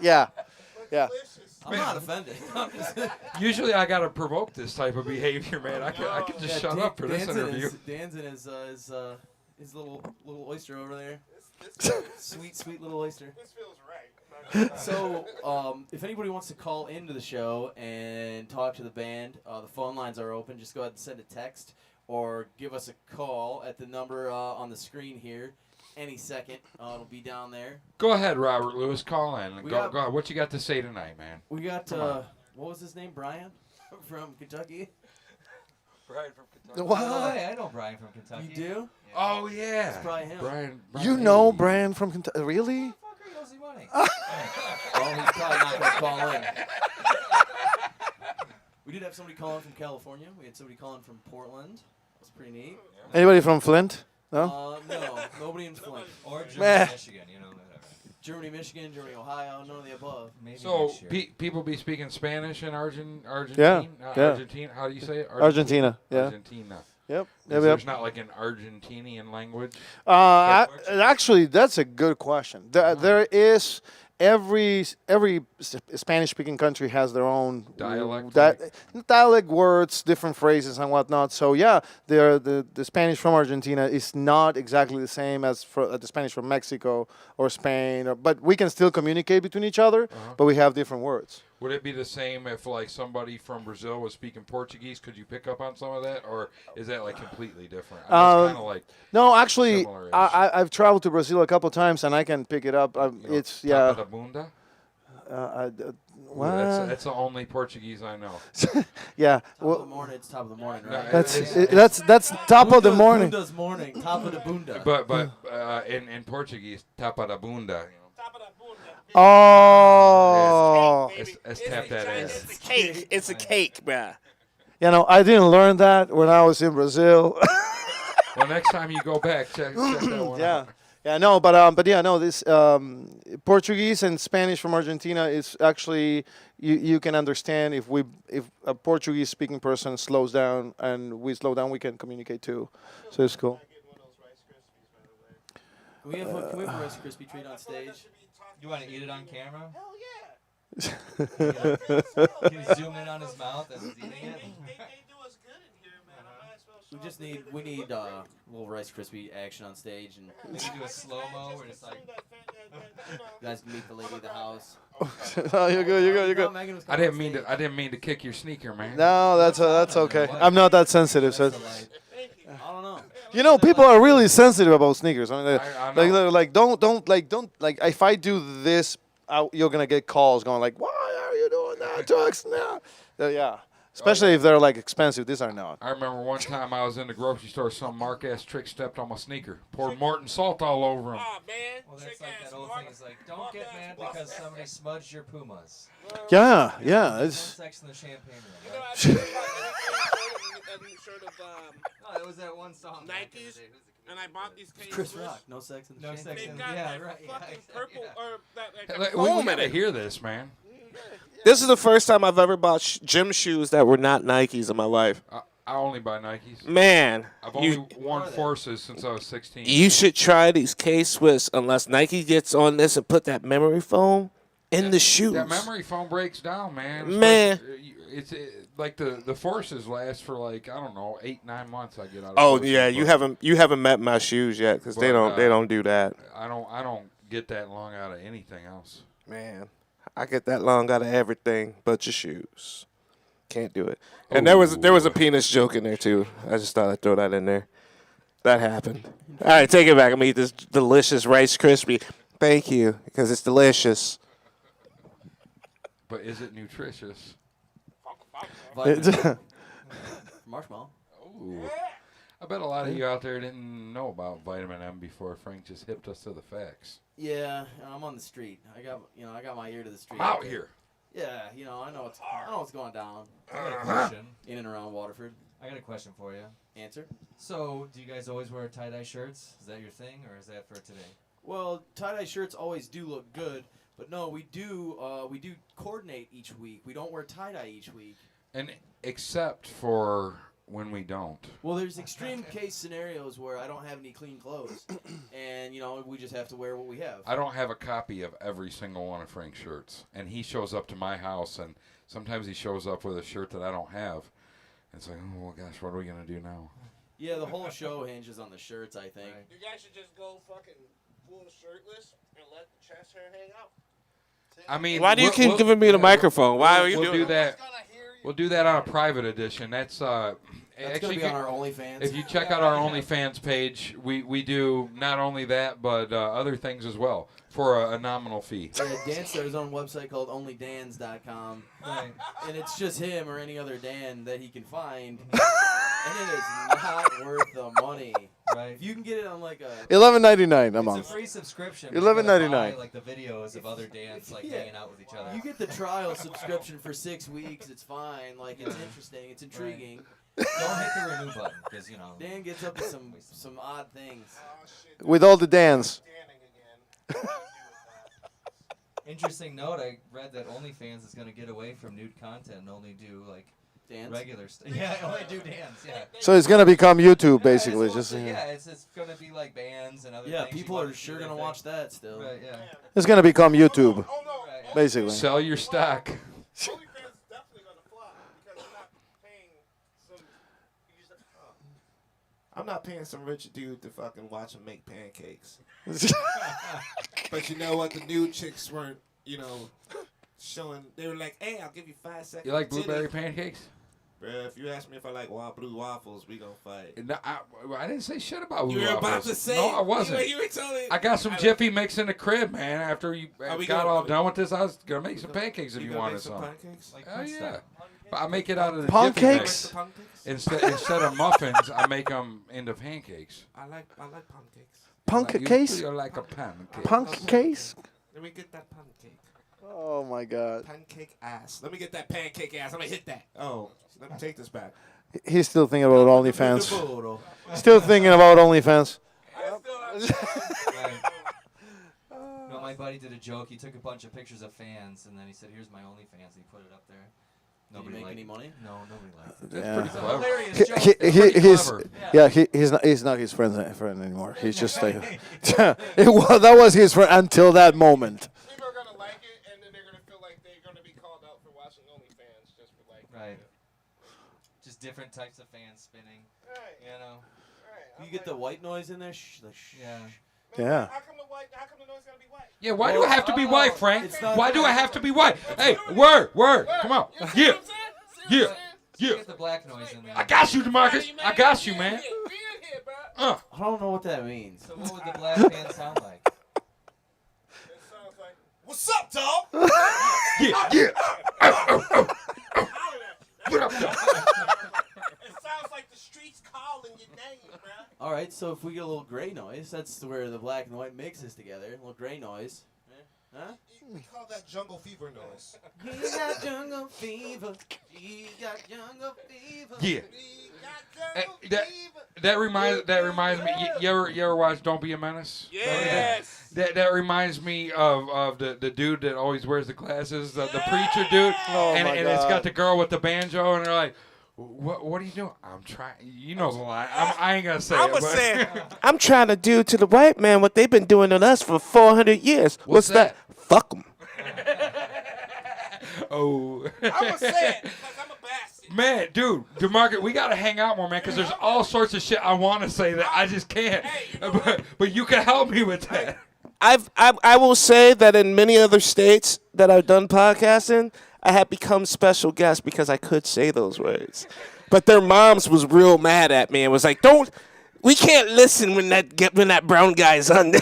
yeah, yeah. I'm not offended. I'm just, Usually I gotta provoke this type of behavior, man. I can just shut up for this Dan's in interview. Dan's in his little oyster over there. Sweet little oyster. This feels right. So, if anybody wants to call into the show and talk to the band, the phone lines are open. Just go ahead and send a text or give us a call at the number on the screen here. Any second, it'll be down there. Go ahead, Robert Lewis. Call in. We Go, got- go. What you got to say tonight, man? We got Come on. what was his name? Brian from Kentucky. Brian from Kentucky. What? Oh, hey, I know Brian from Kentucky. You do? Oh yeah. It's probably him. Brian You know hey. Brian from Kentucky? Really? Fucker, he owes me money. Well, he's probably not gonna call in. We did have somebody call in from California. We had somebody call in from Portland. That's pretty neat. Anybody from Flint? No. No, nobody in Flint. Or Germany, Meh. Michigan, you know, whatever. Germany, Michigan, Germany, Ohio, none of the above. Maybe So next year. people be speaking Spanish in Argentine? Yeah. Argentine. How do you say it? Argentina. Yeah. Argentina. Yep. Is Yep. There's not like an Argentinian language. Actually, that's a good question. There is every Spanish-speaking country has their own Dialect, dialect words, different phrases and whatnot. So yeah, the Spanish from Argentina is not exactly the same as the Spanish from Mexico or Spain, but we can still communicate between each other. But we have different words. Would it be the same if like somebody from Brazil was speaking Portuguese? Could you pick up on some of that, or is that like completely different? Kind of like No, actually, similar-ish. I've traveled to Brazil a couple times, and I can pick it up. It's yeah. Tapa da bunda? What? That's the only Portuguese I know. Yeah. Top of the morning. It's top of the morning, right? That's top of the morning. Bunda's morning. Top of the bunda. But in Portuguese, tapa da bunda. Oh. Let's tap that ass. It's a cake. It's a cake, bruh. You know, I didn't learn that when I was in Brazil. Well, next time you go back, check that one Yeah. out. Yeah, no, but yeah, no. This Portuguese and Spanish from Argentina is actually you can understand if a Portuguese speaking person slows down and we slow down, we can communicate too. So it's cool. Can we have a Rice Krispie treat on stage? You want to eat it on camera? Hell yeah. Can you zoom in on his mouth as he's eating it? They do us good in here, man. I might as well We need a little Rice Krispie action on stage, and Maybe do a slow mo where it's like. you guys can meet the lady of the house. Oh, you're good. You're No, good. Megan was I coming didn't on mean stage. to kick your sneaker, man. No, that's okay. I'm not that sensitive. So, I don't know. you know, people are really sensitive about sneakers. I mean, I know. like don't if I do this, you're gonna get calls going like, why are you doing that to us now? Yeah, especially if they're like expensive. These are not. I remember one time I was in the grocery store, some mark-ass trick stepped on my sneaker, poured Morton salt all over him. Oh, man. Well, that's like that old thing. It's like, don't get mad because somebody smudged your Pumas. Yeah, yeah. Don't It's sex in the champagne room. You know, Right? I think about a new shirt of No, it was that one song. back in the Nikes, day. Who's the and I bought these K Chris Swiss. Rock, no sex in the No champagne. sex They've in got yeah, that right. fucking Yeah, purple yeah. or that Hey, like, we foam in gotta it. hear this, man. This is the first time I've ever bought gym shoes that were not Nikes in my life. I only buy Nikes. Man, I've only you, worn Forces since I was 16. you should try these K Swiss unless Nike gets on this and put that memory foam in the shoes. That memory foam breaks down, man. Man. It's like the Forces last for like, I don't know, 8-9 months. I get out of Oh Forces, yeah, but you haven't met my shoes yet because they But, don't do that. I don't get that long out of anything else. Man, I get that long out of everything but your shoes. Can't do it. And there was a penis joke in there too. I just thought I'd throw that in there. That happened. All right, take it back. I'm gonna eat this delicious Rice Krispie. Thank you, because it's delicious. But is it nutritious? Marshmallow. Ooh. I bet a lot of you out there didn't know about vitamin M before Frank just hipped us to the facts. Yeah, I'm on the street. I got my ear to the street. I'm out here. Yeah, I know what's going down I got a question. in and around Waterford. I got a question for you. Answer. So, do you guys always wear tie-dye shirts? Is that your thing, or is that for today? Well, tie-dye shirts always do look good, but no, we do coordinate each week. We don't wear tie-dye each week. And except for when we don't. Well, there's extreme case scenarios where I don't have any clean clothes, and we just have to wear what we have. I don't have a copy of every single one of Frank's shirts. And he shows up to my house, and sometimes he shows up with a shirt that I don't have. And it's like, oh, well, gosh, what are we going to do now? Yeah, the whole show hinges on the shirts, I think. Right. You guys should just go fucking full shirtless and let the chest hair hang out. I mean, Why do you keep giving me the microphone? Why are you we'll doing do that? We'll do that on a private edition. That's That's actually gonna be on our OnlyFans. if you check out our OnlyFans page, we do not only that but other things as well for a nominal fee. Yeah, Dan started his own website called OnlyDans.com, Right. and it's just him or any other Dan that he can find, and it is not worth the money. Right. If you can get it on like a $11.99 a It's month. a free subscription. but you gotta $11.99. buy, like the videos of other Dans like Yeah. hanging out with each other. You get the trial subscription for 6 weeks. It's fine. Like it's interesting. It's intriguing. Don't hit the remove button because Dan gets up to some odd things. With all the Dans. Interesting note. I read that OnlyFans is going to get away from nude content and only do like Dance. regular stuff. Yeah, only do dance. Yeah. So it's gonna become YouTube Yeah, basically. it's Just mostly- it's going to be like bands and other Yeah, things. You people want are to see sure their gonna thing. watch that still. Right. Yeah. it's gonna become YouTube Right, yeah. basically. Sell your stock. OnlyFans is definitely gonna flop because I'm not paying some. I'm not paying some rich dude to fucking watch him make pancakes. But you know what? The nude chicks weren't, showing. They were like, "Hey, I'll give you 5 seconds." You like titty." blueberry pancakes? Bruh, if you ask me if I like blue waffles, we gonna fight. No, I didn't say shit about blue You were waffles. about to say. No, I wasn't. You were telling. I got some Jiffy mix in the crib, man. After you Are we got gonna- all are we- done with this, I was gonna make some pancakes if You you gonna wanted make some some. pancakes? Like Oh Prince yeah, style. but I make it out of the Pancakes? Jiffy Like mix. the pancakes? Instead of muffins, I make them into pancakes. I like pancakes. Punk You case? feel like a pancake. Punk case? Let me get that pancake. Oh my God. Pancake ass. Let me get that pancake ass. I'm gonna hit that. Oh, let me take this back. He's still thinking about OnlyFans. Still thinking about OnlyFans. Right. No, my buddy did a joke. He took a bunch of pictures of fans, and then he said, "Here's my OnlyFans." And he put it up there. Did you Nobody make liked any it. money? No, nobody liked it. That's Yeah. pretty It's a clever. hilarious He, joke. he, he's clever. he's not his friend anymore. He's just like that was his friend until that moment. People are gonna like it, and then they're gonna feel like they're gonna be called out for watching OnlyFans just for like. Right. Just different types of fans spinning. Right. You know. Right. You get the white noise in there. Shh, like, shh. Yeah. Yeah. How come the noise gotta be white? Yeah, why do I have to be white, Frank? It's not Why do I that- have to be white? Hey, word, come on. Yeah, yeah, yeah. Get the black noise in there. I got you, DeMarcus. I got you, man. I don't know what that means. So what would the black fan sound like? It sounds like, "What's up, dog?" Yeah. What up, dog? It sounds like the streets calling your name, bruh. All right, so if we get a little gray noise, that's where the black and white mixes together. A little gray noise. Huh? We call that jungle fever noise. He got jungle fever. He got jungle fever. Yeah. We got jungle That, fever. that reminds me. You ever watch Don't Be a Menace? Yes. That reminds me of the dude that always wears the glasses, the preacher dude, Oh and my it's God. got the girl with the banjo, and they're like, "What are you doing?" I'm trying. You know the line. I ain't gonna say it. I'ma but- say it. I'm trying to do to the white man what they've been doing to us for 400 years. What's that? Fuck them. Oh. I'ma say it because I'm a bastard. Man, dude, DeMarcus, we gotta hang out more, man, because there's all sorts of shit I want to say that I just can't. But you can help me with that. I will say that in many other states that I've done podcasting, I have become special guest because I could say those words. But their moms was real mad at me and was like, we can't listen when that brown guy's on there.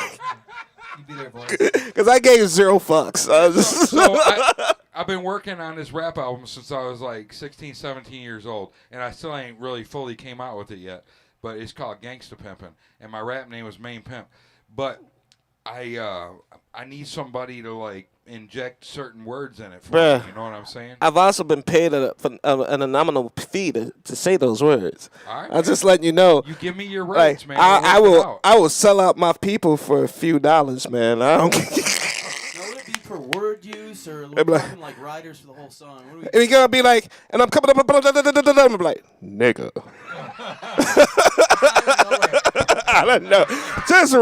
You'd be their voice. Because I gave 0 fucks. I was just- So I've been working on this rap album since I was like 16, 17 years old, and I still ain't really fully came out with it yet. But it's called Gangsta Pimpin', and my rap name was Main Pimp. But I need somebody to like inject certain words in it for Bruh. me. You know what I'm saying? I've also been paid an nominal fee to say those words. All right, I'm just letting you know. you give me your Like, rights, man. We'll work it out. I will sell out my people for a few dollars, man. I don't. Now, would it be per word use or They'd be like- talking like riders for the whole song? What do we And he gonna be like, and I'm coming up, I'm like, nigga. I don't know. Just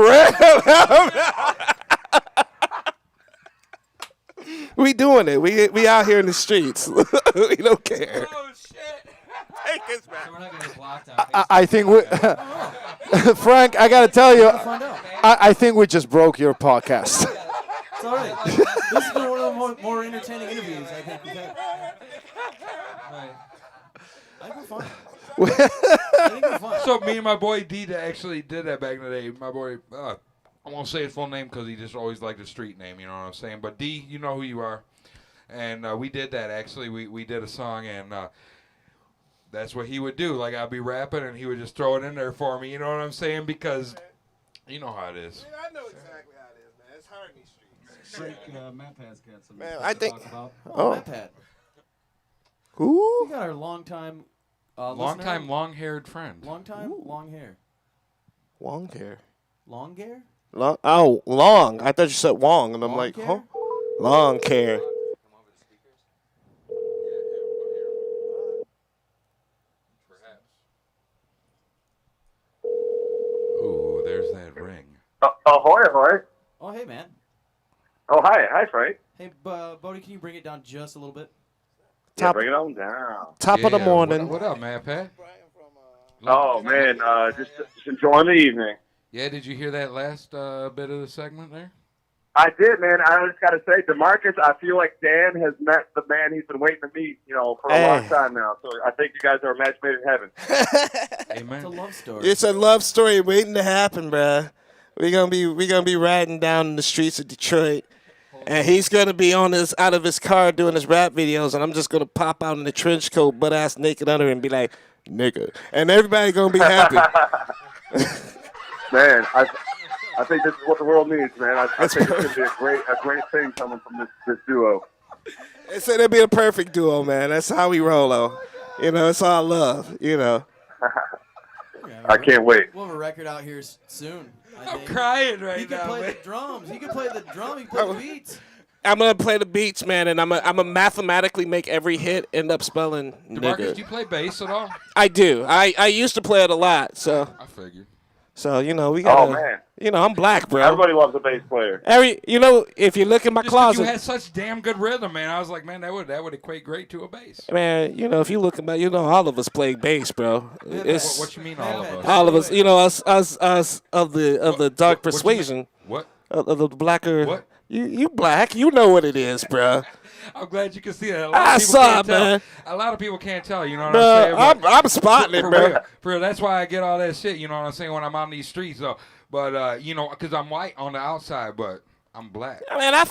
we doing it. We out here in the streets. We don't care. Oh shit! Take this back. So we're not gonna get blocked on Facebook. I think we, Frank, I gotta tell you, find out? I think we just broke your podcast. It's all right. This has been one of the more entertaining interviews I think we've had. Right. I think we're fine. I think we're fine. So me and my boy D that actually did that back in the day. My boy, I won't say his full name because he just always liked the street name. You know what I'm saying? But D, you know who you are. And we did that actually. We did a song and that's what he would do. Like I'd be rapping and he would just throw it in there for me. You know what I'm saying? Because you know how it is. I know exactly how it is, man. It's hard in these streets. Frank, Matt Pat's got some Man, stuff I to think- talk about. Oh, Matt Pat. Who? We got our long time Long-haired friend. long hair. Long hair. Long hair? Long. Oh, long. I thought you said Wong, and I'm Long like, hair? huh? Long hair. Ooh, there's that ring. Ahoy, ahoy. Oh, hey, man. Oh, hi. Hi, Frank. Hey, Bodie, can you bring it down just a little bit? Yeah, Top, bring it on down. top of the Yeah, morning. What up, Matt Pat? Oh, man. Just enjoying the evening. Yeah, did you hear that last bit of the segment there? I did, man. I just got to say, DeMarcus, I feel like Dan has met the man he's been waiting to meet, for a long time now. So I think you guys are a match made in heaven. It's a love story. It's a love story waiting to happen, bruh. We're gonna be riding down in the streets of Detroit, and he's gonna be out of his car doing his rap videos, and I'm just gonna pop out in the trench coat, butt ass naked under, and be like, "Nigga," and everybody gonna be happy. Man, I think this is what the world needs, man. I think it's gonna be a great thing coming from this duo. They said it'd be a perfect duo, man. That's how we roll, though. It's all love, I can't wait. We'll have a record out here soon. I'm crying right He can now, play man. the drums. He can play the drum. He can play the beats. I'm gonna play the beats, man, and I'm gonna mathematically make every hit end up spelling DeMarcus, nigga. do you play bass at all? I do. I used to play it a lot, so I figured. we got. Oh, man. I'm black, bro. Everybody loves a bass player. If you look in my Just 'cause you closet, had such damn good rhythm, man. I was like, man, that would equate great to a bass. man, if you look at my, all of us play bass, bro. It's What you mean, all of us? all of us, us of the dark persuasion. What? Of the blacker. What? You black. You know what it is, bro. I'm glad you can see that. A lot I of people saw can't it, tell. man. A lot of people can't tell. You know what Bro, I'm saying? But I'm spotting it, for bro. real, for real. That's why I get all that shit. You know what I'm saying? When I'm on these streets, though. But because I'm white on the outside, but I'm black. Man, I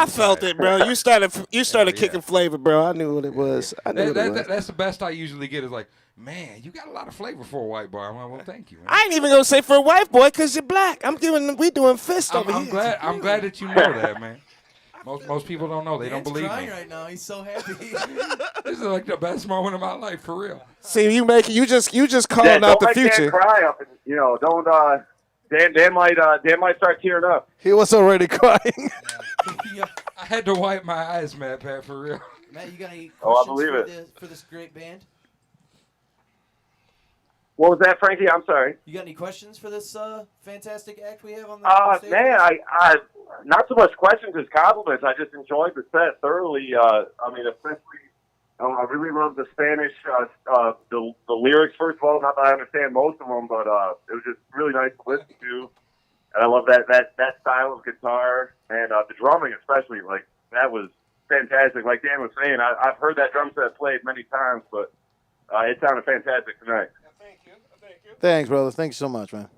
felt it, bro. You started kicking flavor, bro. I knew what it was. That's the best I usually get is like, man, you got a lot of flavor for a white boy. I'm like, well, thank you, man. I ain't even gonna say for a white boy because you're black. We doing fist over I'm here. I'm glad that you know that, man. Most people don't know. They don't Dan's believe crying me. right now. He's so happy. This is like the best moment of my life, for real. See, you just calling out the don't let future. Dan cry up, and, don't. Dan might start tearing up. He was already crying. I had to wipe my eyes, Pat, for real. Matt, you got any Oh, I questions believe for this great band? What was that, Frankie? I'm sorry. You got any questions for this fantastic act we have on the stage? Man, I not so much questions as compliments. I just enjoyed the set thoroughly. Especially, I really love the Spanish, the lyrics. First of all, not that I understand most of them, but it was just really nice to listen to. And I love that style of guitar and the drumming, especially. Like that was fantastic. Like Dan was saying, I've heard that drum set played many times, but it sounded fantastic tonight. Thanks, brother. Thank you so much, man.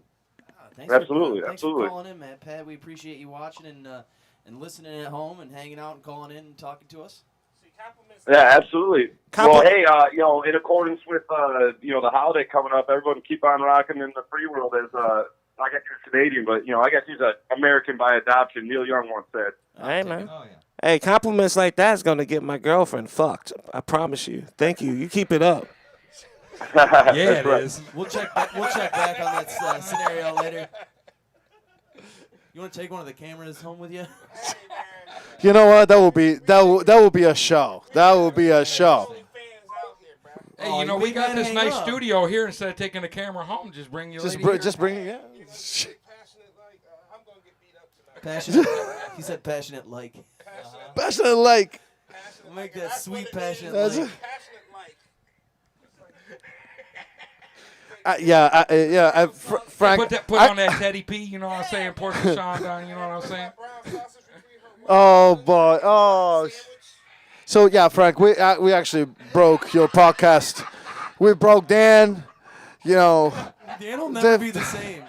Thanks Absolutely. for calling in, Matt. Pat, we appreciate you watching and listening at home and hanging out and calling in and talking to us. Yeah, absolutely. Well, hey, in accordance with the holiday coming up, everyone keep on rocking in the free world. As I guess you're Canadian, but I guess he's an American by adoption. Neil Young once said. Hey, man. Oh, yeah. Hey, compliments like that's gonna get my girlfriend fucked. I promise you. Thank you. You keep it up. Yeah, it is. We'll check back on that scenario later. You want to take one of the cameras home with you? You know what? That will be a show. That will be a show. Hey, Oh, we you got gotta this hang nice up. studio here. Instead of taking the camera home, just bring your Just lady here. just bring it. Yeah. Passionate. He said passionate like. Passionate like. We'll make that sweet passionate That's like. Frank. Put on that Teddy P. You know what I'm saying? Pour some Sean down. You know what I'm saying? Oh boy. Oh. So yeah, Frank, we actually broke your podcast. We broke Dan. Dan will never be the same.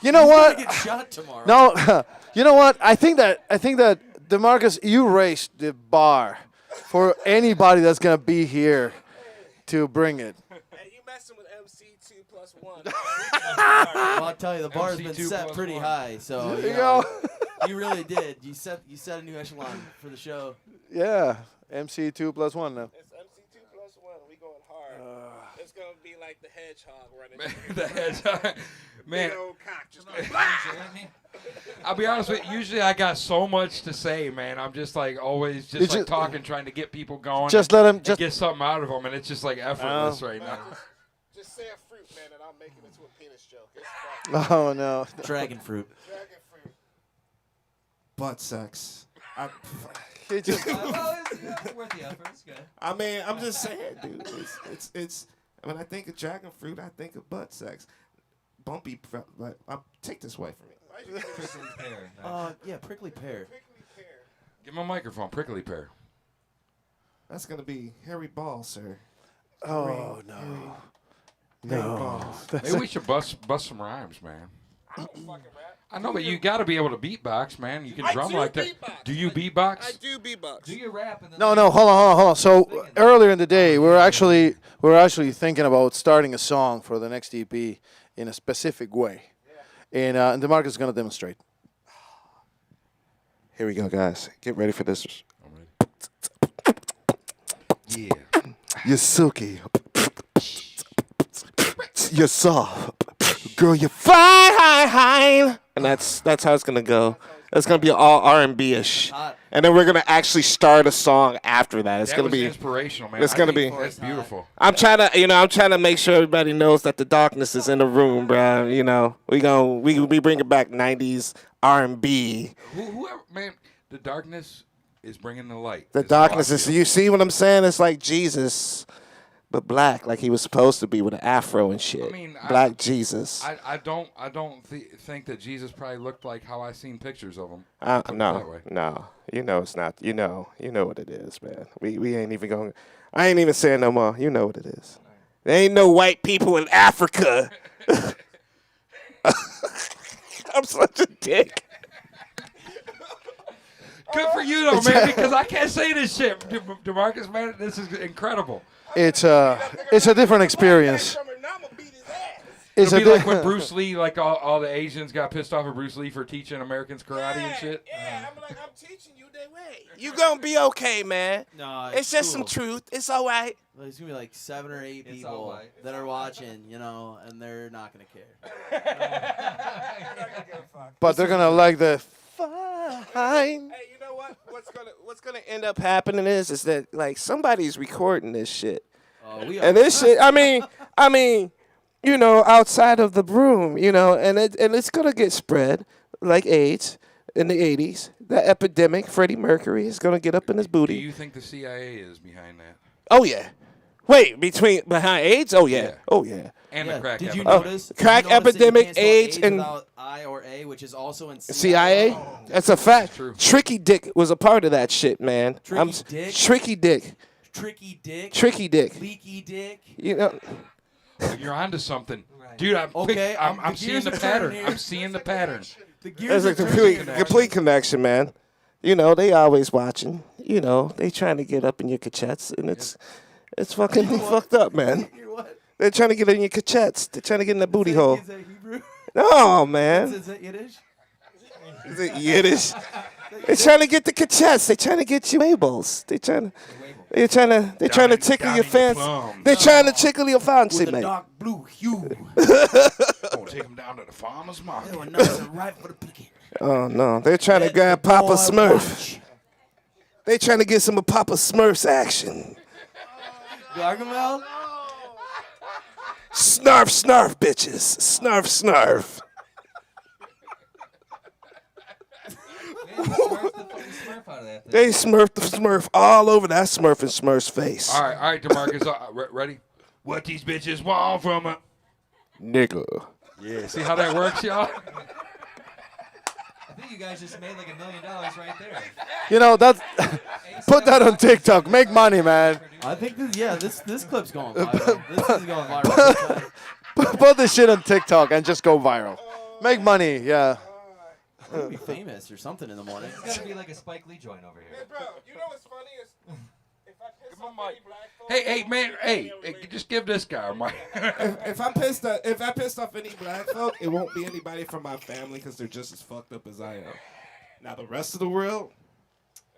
You know He's what? gonna get shot tomorrow. No. You know what? I think that DeMarcus, you raised the bar for anybody that's gonna be here to bring it. Hey, you messing with MC2+1. Well, I'll tell you, the bar's been MC2 set plus pretty one. high. So There you go. you really did. You set a new echelon for the show. Yeah. MC2+1 now. It's MC2+1. We going hard. It's gonna be like the hedgehog running. The hedgehog. Man, Big old cock just I'll be honest with you. Usually I got so much to say, man. I'm just like always just like talking, trying to get people going. Just and, let 'em- and just- get something out of them, and it's just like effortless right now. Just say a fruit, man, and I'll make it into a penis joke. It's fine. Oh no. Dragon fruit. Dragon fruit. Butt sex. He just- Well, it's worth the effort. It's good. I mean, I'm just saying, dude. It's. When I think of dragon fruit, I think of butt sex. Bumpy. Like, take this away from me. Prickly pear. Yeah, prickly pear. Give him a microphone, Prickly Pear. That's gonna be Harry Ball, sir. Oh no. No. Maybe we should bust some rhymes, man. I know, but you got to be able to beatbox, man. You can drum like that. Do you beatbox? I do beatbox. Do your rap and then No, hold on. So earlier in the day, we were actually thinking about starting a song for the next EP in a specific way, and DeMarcus is going to demonstrate. Here we go, guys. Get ready for this. Yeah. You're silky. You're soft. Girl, you're Fine. And that's how it's gonna go. It's gonna be all R&B ish, and then we're gonna actually start a song after that. It's That gonna was be inspirational, man. It's gonna be. That's beautiful. I'm trying to make sure everybody knows that the darkness is in the room, bro. You know, we bringing back '90s R&B. Whoever, man, the darkness is bringing the light. The That's how I darkness is. feel. You see what I'm saying? It's like Jesus, but black, like he was supposed to be with an afro and shit. I mean, Black Jesus. I don't think that Jesus probably looked like how I seen pictures of him. Put it that No, way. no. You know it's not. You know what it is, man. We ain't even going. I ain't even saying no more. You know what it is. There ain't no white people in Africa. I'm such a dick. Good for you though, man, because I can't say this shit, DeMarcus, man. This is incredible. It's a different experience. It'll be like when Bruce Lee, like all the Asians got pissed off at Bruce Lee for teaching Americans karate and shit. Yeah, I'm teaching you that way. You gonna be okay, man. No, It's just some truth. It's all right. There's gonna be like 7 or 8 It's people alright. that are watching, and they're not gonna care. But they're gonna like the Hey, you know what? What's gonna end up happening is that like somebody's recording this shit, and this shit. I mean, outside of the room, and it's gonna get spread like AIDS in the '80s. That epidemic, Freddie Mercury, is gonna get up in his Do booty. you think the CIA is behind that? Oh yeah. Wait, behind AIDS? Oh yeah. Yeah. Oh yeah. And the crack Did you epidemic. notice? Crack did you notice that you epidemic, can't spell AIDS, and- without I or A, which is also in CIA? That's a fact. true. Tricky Dick was a part of that shit, man. Tricky Dick? Tricky Dick. Tricky Dick. Tricky Dick. Leaky Dick. You're onto something, dude. I'm the seeing gears the are turning pattern. here. I'm seeing the pattern. The gears There's a are turning. complete connection, man. They always watching. They trying to get up in your cachettes, and it's fucking fucked up, man. They're trying to get in your cachettes. They're trying to get in the booty hole. Is that Hebrew? No, man. Is that Yiddish? Is it Yiddish? They're trying to get the cachettes. They're trying to get you labels. They're trying to tickle your fancy. They're trying to tickle your fancy, With a man. dark blue hue. Gonna take him down to the farmer's market. They were nice and ripe for the picking. Oh no, they're trying to Let grab the Papa boy Smurf. watch. They trying to get some of Papa Smurf's action. Gargamel? Snarf, snarf, bitches. Snarf, snarf. They smurfed the Smurf all over that Smurf and Smurf's face. All right, DeMarcus, ready? What these bitches want from a Nigga. Yeah, see how that works, y'all? I think you guys just made like $1 million right there. That. Put that on TikTok. Make money, man. I think this clip's going viral. This is going viral. Put this shit on TikTok and just go viral. Make money. Yeah. I'm gonna be famous or something in the morning. It's gotta be like a Spike Lee joint over here. Bro, you know what's funny is if I piss off any black folks. Hey, man, hey, just give this guy a mic. If I pissed off any black folk, it won't be anybody from my family because they're just as fucked up as I am. Now the rest of the world,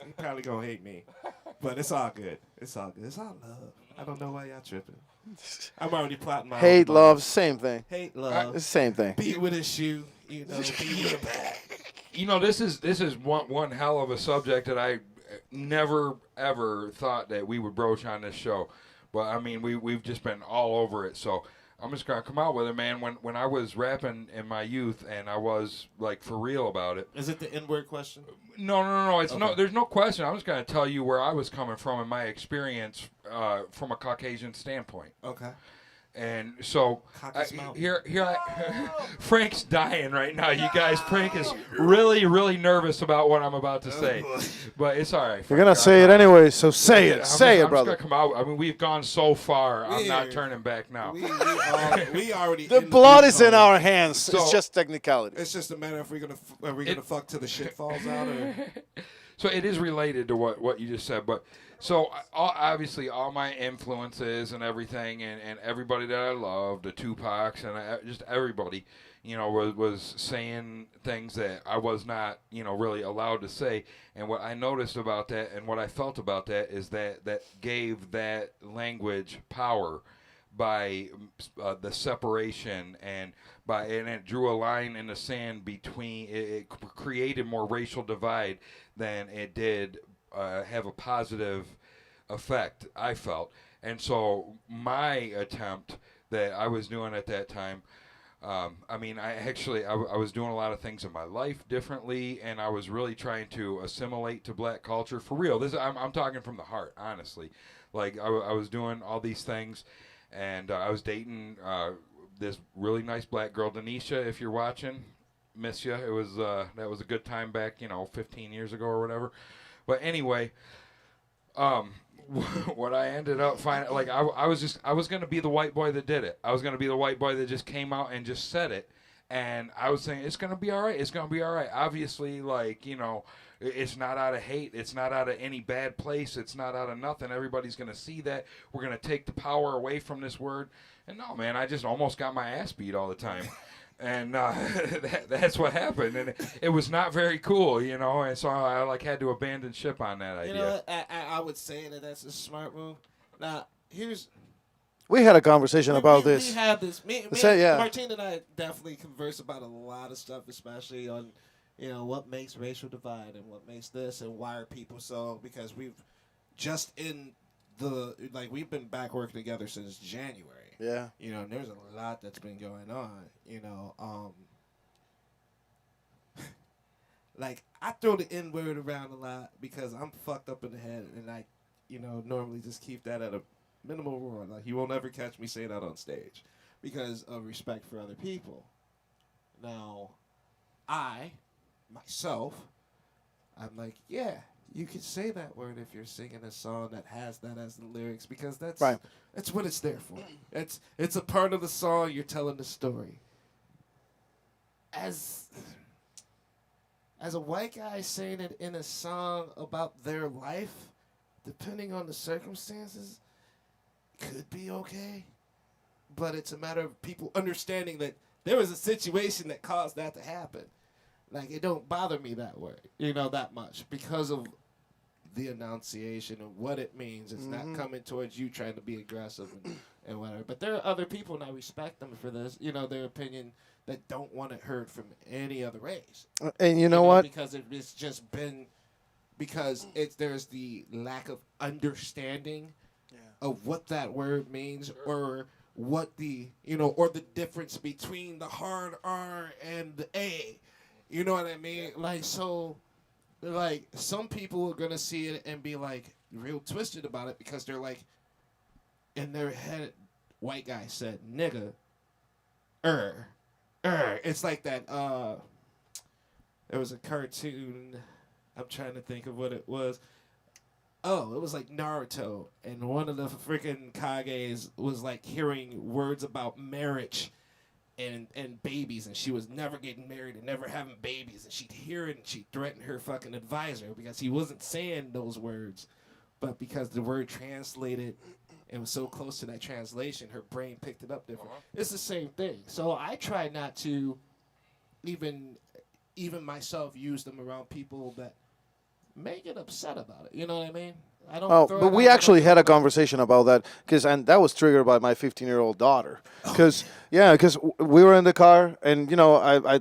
you probably gonna hate me, but it's all good. It's all good. It's all love. I don't know why y'all tripping. I'm already plotting my Hate, own love, same thing. Hate, love. It's the same thing. Beat with a shoe. Beat with a bag. This is one hell of a subject that I never ever thought that we would broach on this show, but I mean we've just been all over it. So I'm just gonna come out with it, man. When I was rapping in my youth and I was like for real about it. Is it the N-word question? No. It's Okay. there's no question. I'm just gonna tell you where I was coming from in my experience from a Caucasian standpoint. Okay. And so Caucus Mountain. here, Frank's dying right now. You guys, Frank is really, really nervous about what I'm about to say, but it's all right. You're Frank. gonna say it anyway, so say it. Say it, I'm brother. just gonna come out. I mean, we've gone so far. I'm not We're- turning back now. We already. The in blood deep is in zone. our hands. So- It's just technicality. It's just a matter if are we gonna fuck till the shit falls out or. So it is related to what you just said, but so obviously all my influences and everything, and everybody that I love, the Tupacs and just everybody, was saying things that I was not, really allowed to say. And what I noticed about that and what I felt about that is that gave that language power by the separation and it drew a line in the sand between it created more racial divide than it did have a positive effect, I felt. And so my attempt that I was doing at that time, I was doing a lot of things in my life differently, and I was really trying to assimilate to black culture for real. I'm talking from the heart, honestly. Like I was doing all these things, and I was dating this really nice black girl, Denisha. If you're watching, miss you. It was that was a good time back, 15 years ago or whatever. But anyway, what I ended up finding, like I was gonna be the white boy that did it. I was gonna be the white boy that just came out and just said it. And I was saying, it's gonna be all right. It's gonna be all right. Obviously, it's not out of hate. It's not out of any bad place. It's not out of nothing. Everybody's going to see that. We're going to take the power away from this word. And no, man, I just almost got my ass beat all the time. And that's what happened. And it was not very cool, And so I had to abandon ship on that idea. I would say that's a smart move. Now, We had a conversation about we this. have this. Martine and I definitely converse about a lot of stuff, especially on, what makes racial divide and what makes this and why are people so, because we've we've been back working together since January. Yeah. And there's a lot that's been going on, like I throw the N word around a lot because I'm fucked up in the head and I, normally just keep that at a minimal roar. Like you won't ever catch me say that on stage because of respect for other people. Now, myself, I'm like, yeah, you can say that word if you're singing a song that has that as the lyrics because that's what it's there for. It's a part of the song. You're telling the story. As a white guy saying it in a song about their life, depending on the circumstances, could be okay. But it's a matter of people understanding that there was a situation that caused that to happen. Like, it don't bother me that way, that much because of the enunciation of what it means. It's not coming towards you trying to be aggressive and whatever. But there are other people, and I respect them for this, their opinion, that don't want it heard from any other race. And you know what? Because it's just been, there's the lack of understanding of what that word means or what the, or the difference between the hard R and the A. You know what I mean? Some people are going to see it and be, real twisted about it because they're, in their head, white guy said, nigga, It's like that, there was a cartoon, I'm trying to think of what it was. Oh, it was like Naruto, and one of the freaking Kages was, hearing words about marriage and babies, and she was never getting married and never having babies, and she'd hear it and she'd threaten her fucking advisor because he wasn't saying those words, but because the word translated and was so close to that translation, her brain picked it up different. It's the same thing. So I try not to even myself use them around people that may get upset about it. You know what I mean? I don't. Oh, but we actually had a conversation about that and that was triggered by my 15-year-old daughter. Because we were in the car and I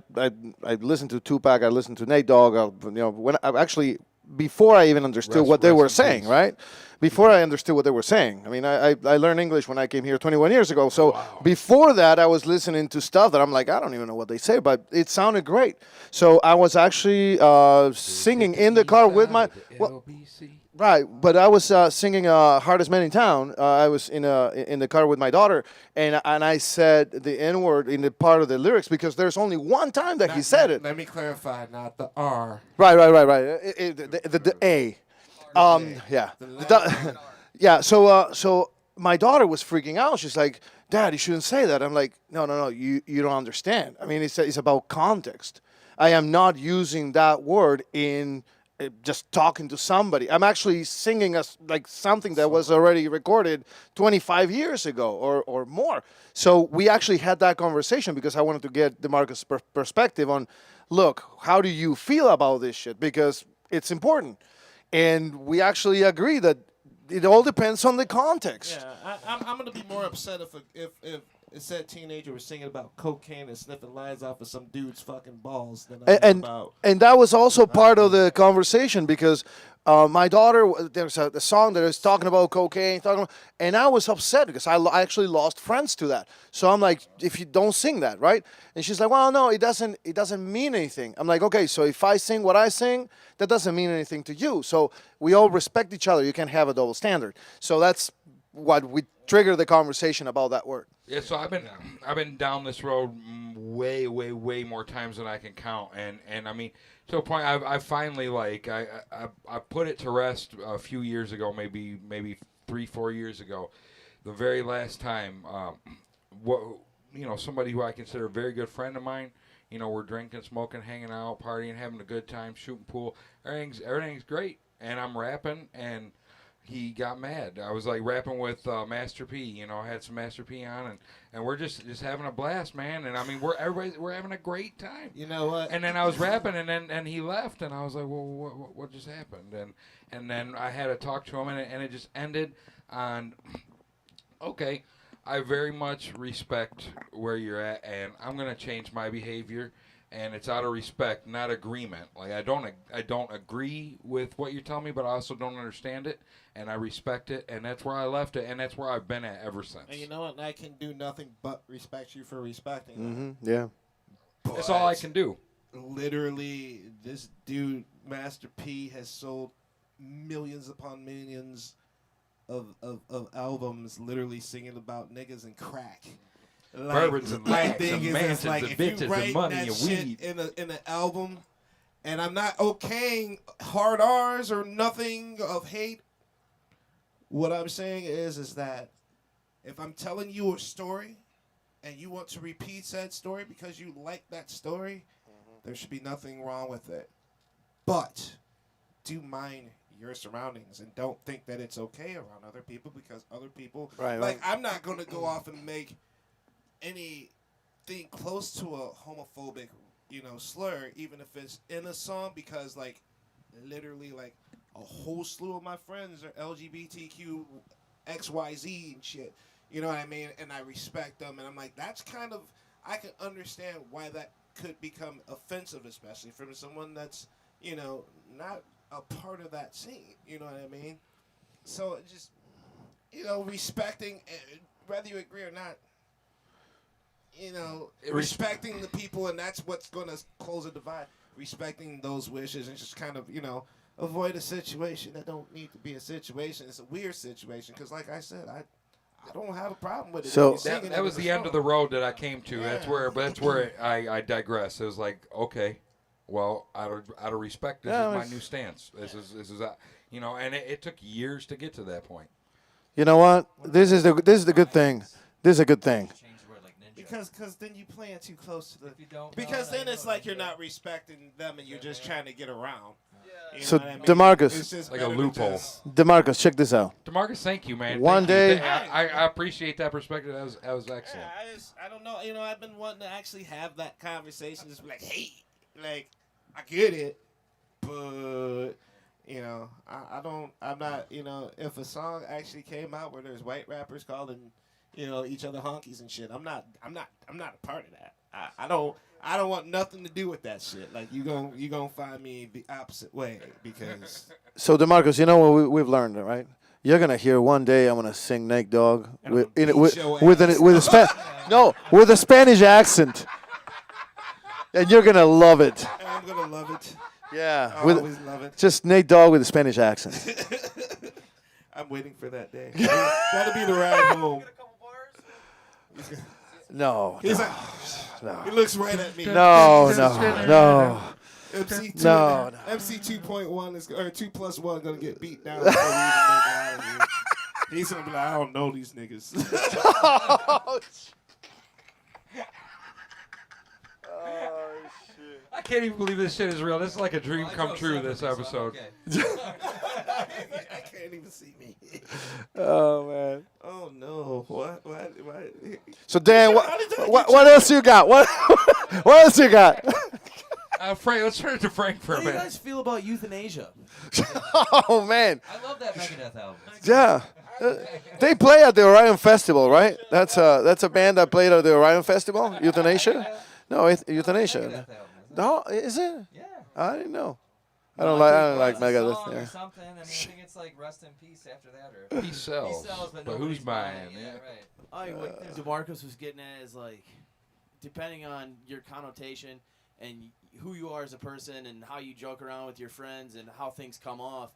listened to Tupac, I listened to Nate Dogg. When I actually before I even understood what they were saying, right? Before I understood what they were saying. I mean, I learned English when I came here 21 years ago. So before that, I was listening to stuff that I'm like, I don't even know what they say, but it sounded great. So I was actually singing in the car with my. Well, Right, but I was singing "Hardest Man in Town." I was in the car with my daughter, and I said the N word in the part of the lyrics because there's only one time that he said it. Let me clarify, not the R. Right. The A. Yeah. Yeah. So my daughter was freaking out. She's like, "Dad, you shouldn't say that." I'm like, "No. You don't understand. I mean, it's about context. I am not using that word in just talking to somebody. I'm actually singing like something that was already recorded 25 years ago or more." So we actually had that conversation because I wanted to get DeMarcus' perspective on, look, how do you feel about this shit? Because it's important. And we actually agree that it all depends on the context. Yeah, I'm gonna be more upset if it said teenager was singing about cocaine and sniffing lines off of some dude's fucking balls than I am about. And that was also part of the conversation because my daughter, there's a song that is talking about cocaine, and I was upset because I actually lost friends to that. So I'm like, if you don't sing that, right? And she's like, well, no, it doesn't mean anything. I'm like, okay, so if I sing what I sing, that doesn't mean anything to you. So we all respect each other. You can't have a double standard. So that's what we trigger the conversation about that word. Yeah, so I've been down this road way more times than I can count, and I mean, to a point I finally I put it to rest a few years ago, maybe 3-4 years ago, the very last time. Somebody who I consider a very good friend of mine. We're drinking, smoking, hanging out, partying, having a good time, shooting pool. Everything's great, and I'm rapping and. He got mad. I was like rapping with Master P. I had some Master P on, and we're just having a blast, man. And I mean, we're having a great time. You know what? And then I was rapping, and he left, and I was like, well, what just happened? And then I had to talk to him, and it just ended on, okay, I very much respect where you're at, and I'm gonna change my behavior. And it's out of respect, not agreement. Like I don't agree with what you're telling me, but I also don't understand it, and I respect it, and that's where I left it, and that's where I've been at ever since. And you know what? I can do nothing but respect you for respecting. Mm-hmm. Yeah. That's all I can do. Literally, this dude, Master P, has sold millions upon millions of albums, literally singing about niggas and crack. Bourbons and my lags thing and is, mansions like, and if you bitches write and money that and shit weed. in an album, and I'm not okaying hard R's or nothing of hate. What I'm saying is that if I'm telling you a story, and you want to repeat that story because you like that story, there should be nothing wrong with it. But do mind your surroundings and don't think that it's okay around other people because other people Right. I'm not gonna go off and make anything close to a homophobic, slur, even if it's in a song, because literally a whole slew of my friends are LGBTQ XYZ and shit. You know what I mean? And I respect them, and I'm like, that's kind of, I can understand why that could become offensive, especially from someone that's, not a part of that scene. You know what I mean? So just, respecting, whether you agree or not, respecting the people, and that's what's going to close a divide. Respecting those wishes and just kind of, avoid a situation that don't need to be a situation. It's a weird situation because, like I said, I don't have a problem with it. So that was the end of the road that I came to. Yeah. That's where I digress. It was like, okay, well, out of respect, this is my new stance. This is and it took years to get to that point. You know what? This is the good thing. This is a good thing. Because then you playing too close to the. If you don't Because know, then I it's know like that you're you not respecting them and you're just trying to get around. You know So, what I mean? DeMarcus. It's just Like a better to loophole. just- DeMarcus, check this out. DeMarcus, thank you, man. One Thank you. day- I appreciate that perspective. That was excellent. I don't know. I've been wanting to actually have that conversation. Just be like, hey, I get it, but I'm not. If a song actually came out where there's white rappers calling, each other honkies and shit, I'm not a part of that. I don't want nothing to do with that shit. Like you gonna find me the opposite way because So, DeMarcus, you know what we've learned, right? You're gonna hear one day I'm gonna sing Nate Dogg And with I'm gonna with beat your with, ass. an, with a with a Spanish accent, and you're gonna love it. I'm gonna love it. Yeah, I with always love it. just Nate Dogg with a Spanish accent. I'm waiting for that day. That'll be the ride home. No, He's no, like, no. he looks right at me. No, no. MC two, No, no. MC 2.1 is or 2 plus 1 gonna get beat down before we even make it out of here. He's gonna be like, I don't know these niggas. I can't even believe this shit is real. This is like a dream come true. This episode. I can't even see me. Oh man. Oh no! What? So Dan, what else you got? What else you got? Frank, let's turn it to Frank for How a do you minute. guys feel about euthanasia? Oh man. I love that Megadeth album. Yeah. They play at the Orion Festival, right? That's a band that played at the Orion Festival. Euthanasia? No, Euthanasia. Megadeth album, isn't it? No, is it? Yeah. I didn't know. I No, don't like think it's a Megadeth song or there. something. I mean, I think it's like Rest in Peace after that, or He sells, but but nobody's who's buying? Yeah, right. What DeMarcus was getting at is like, depending on your connotation and who you are as a person and how you joke around with your friends and how things come off,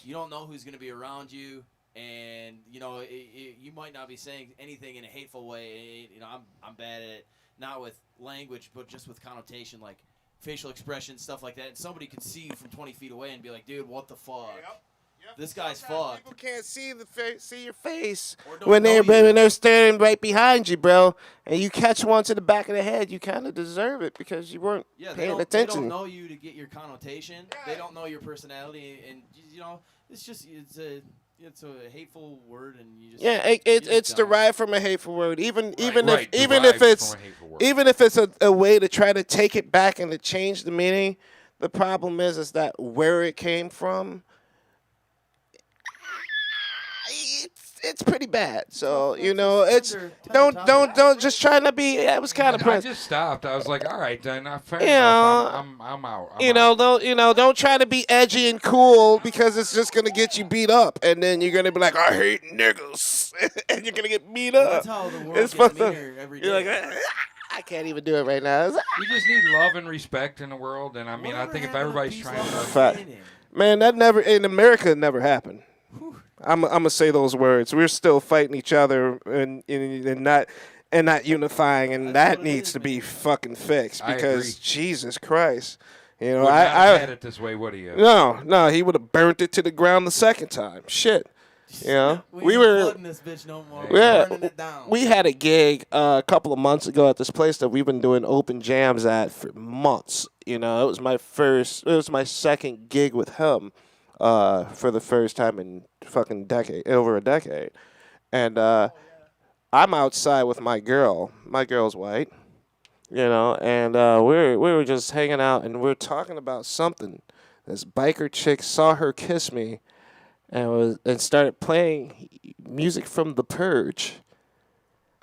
you don't know who's going to be around you, and you know you might not be saying anything in a hateful way. You know, I'm bad at it, not with language, but just with connotation, like facial expression, stuff like that. And somebody could see you from 20 feet away and be like, "Dude, what the fuck? This guy's fucked." People can't see see your face Or don't when know they're you. standing right behind you, bro. And you catch one to the back of the head, you kind of deserve it because you weren't Yeah, they paying don't attention. know you to get your connotation. They don't know your personality, and you know it's just it's a hateful word, and you just Yeah, you just it's don't. derived from a hateful word. Even if right, even derived if it's from a hateful word. even if it's a way to try to take it back and to change the meaning, the problem is that where it came from, it's pretty bad. So you know, it's don't just try to be. It was kind of I just stopped. I was like, all right, then. Fair You enough. know, I'm out. don't try to be edgy and cool because it's just gonna get you beat up, and then you're gonna be like, I hate niggas, and you're gonna get beat up. That's how the world It's gets fucked up. meaner every day. You're like, I can't even do it right now. You just need love and respect in the world, and I mean, I think if everybody's trying to. Fact. Man, that never in America it never happened. I'm gonna say those words. We're still fighting each other and not unifying, and that needs to be fucking fixed I because agree. Jesus Christ, you know, Would not have had I it this way, would he? no, he would have burnt it to the ground the second time. Shit, you know, we ain't were. flooding this bitch no more. Yeah, We're burning it down. we had a gig a couple of months ago at this place that we've been doing open jams at for months. You know, it was my second gig with him for the first time in over a decade. And I'm outside with my girl. My girl's white, you know, and we were just hanging out and we're talking about something. This biker chick saw her kiss me and started playing music from The Purge.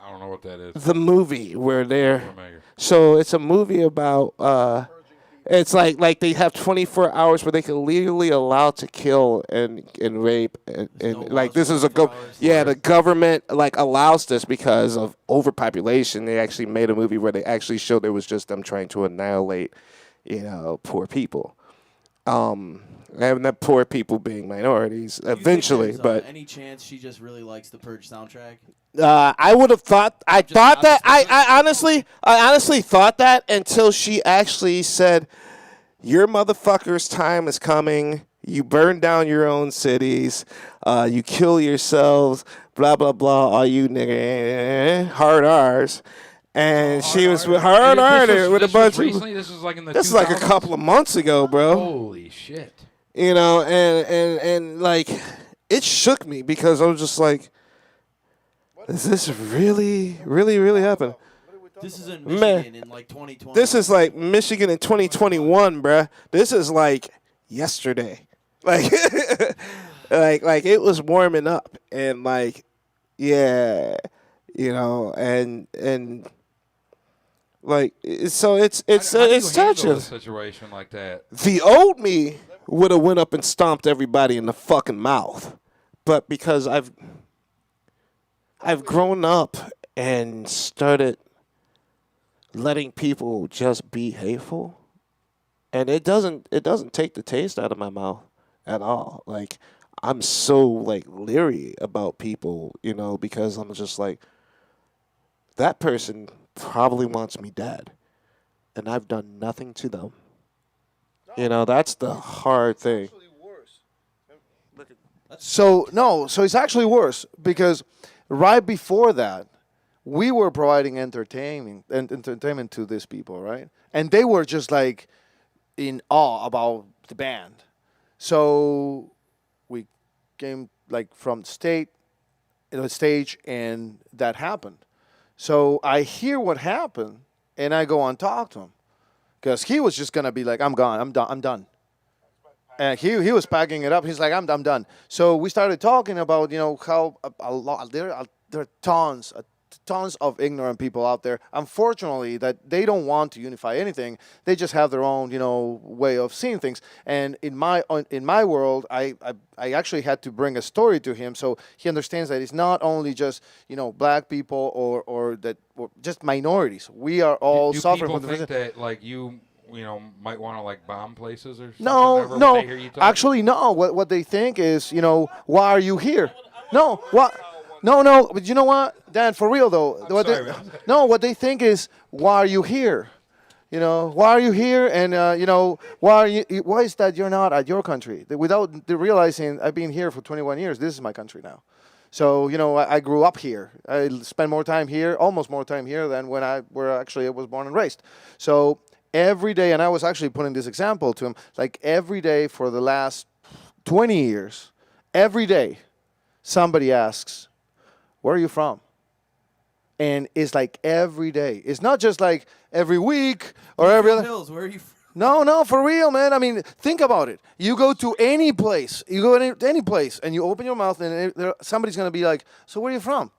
I don't know what that is. The movie where they're Familiar. so it's a movie about it's like they have 24 hours where they can legally allow to kill and rape and no like laws this is a 24 hours. yeah, the government like allows this because of overpopulation. They actually made a movie where they actually showed it was just them trying to annihilate, you know, poor people. And the poor people being minorities Do you think eventually, there's, but any chance she just really likes the Purge soundtrack? I would have thought. I Just thought that. honest. I honestly thought that until she actually said, "Your motherfucker's time is coming. You burn down your own cities. You kill yourselves. Blah blah blah. All you nigga hard R's." And she was with hard R with a bunch of. Recently, this was like in the. This is like a 2000s? couple of months ago, bro. Holy shit! You know, and like it shook me because I was just like, "Is this really happen?" This is in Man. Michigan in like 2020. This is like Michigan in 2021, bruh. This is like yesterday. Like, like it was warming up, and like, yeah, you know, and like, so it's How do you handle touching. a situation like that? The old me would have went up and stomped everybody in the fucking mouth, but because I've grown up and started letting people just be hateful, and it doesn't take the taste out of my mouth at all. Like I'm so like leery about people, because I'm just like that person probably wants me dead, and I've done nothing to them. That's the hard thing. So it's actually worse because right before that, we were providing entertainment to these people, right? And they were just like in awe about the band. So we came like from stage, and that happened. So I hear what happened, and I go and talk to him because he was just gonna be like, "I'm gone. I'm done." And he was packing it up. He's like, I'm done. So we started talking about, how a lot there are tons of ignorant people out there. Unfortunately, that they don't want to unify anything. They just have their own, way of seeing things. And in my world, I actually had to bring a story to him so he understands that it's not only just black people or just minorities. We are all Do suffering people from think that like you might want to like bomb places or something? No. They hear you talk? Actually, no. What they think is, why are you here? No, what? No. But you know what, Dan? For real though, what they think is, why are you here? Why are you here? And why is that you're not at your country? Without realizing, I've been here for 21 years. This is my country now. So I grew up here. I spent more time here, almost more time here than when I was born and raised. So every day, and I was actually putting this example to him, like every day for the last 20 years, every day, somebody asks, where are you from? And it's like every day. It's not just like every week or every other. Hills, where are you from? No, for real, man. I mean, think about it. You go to any place, and you open your mouth, and somebody's going to be like, so where are you from?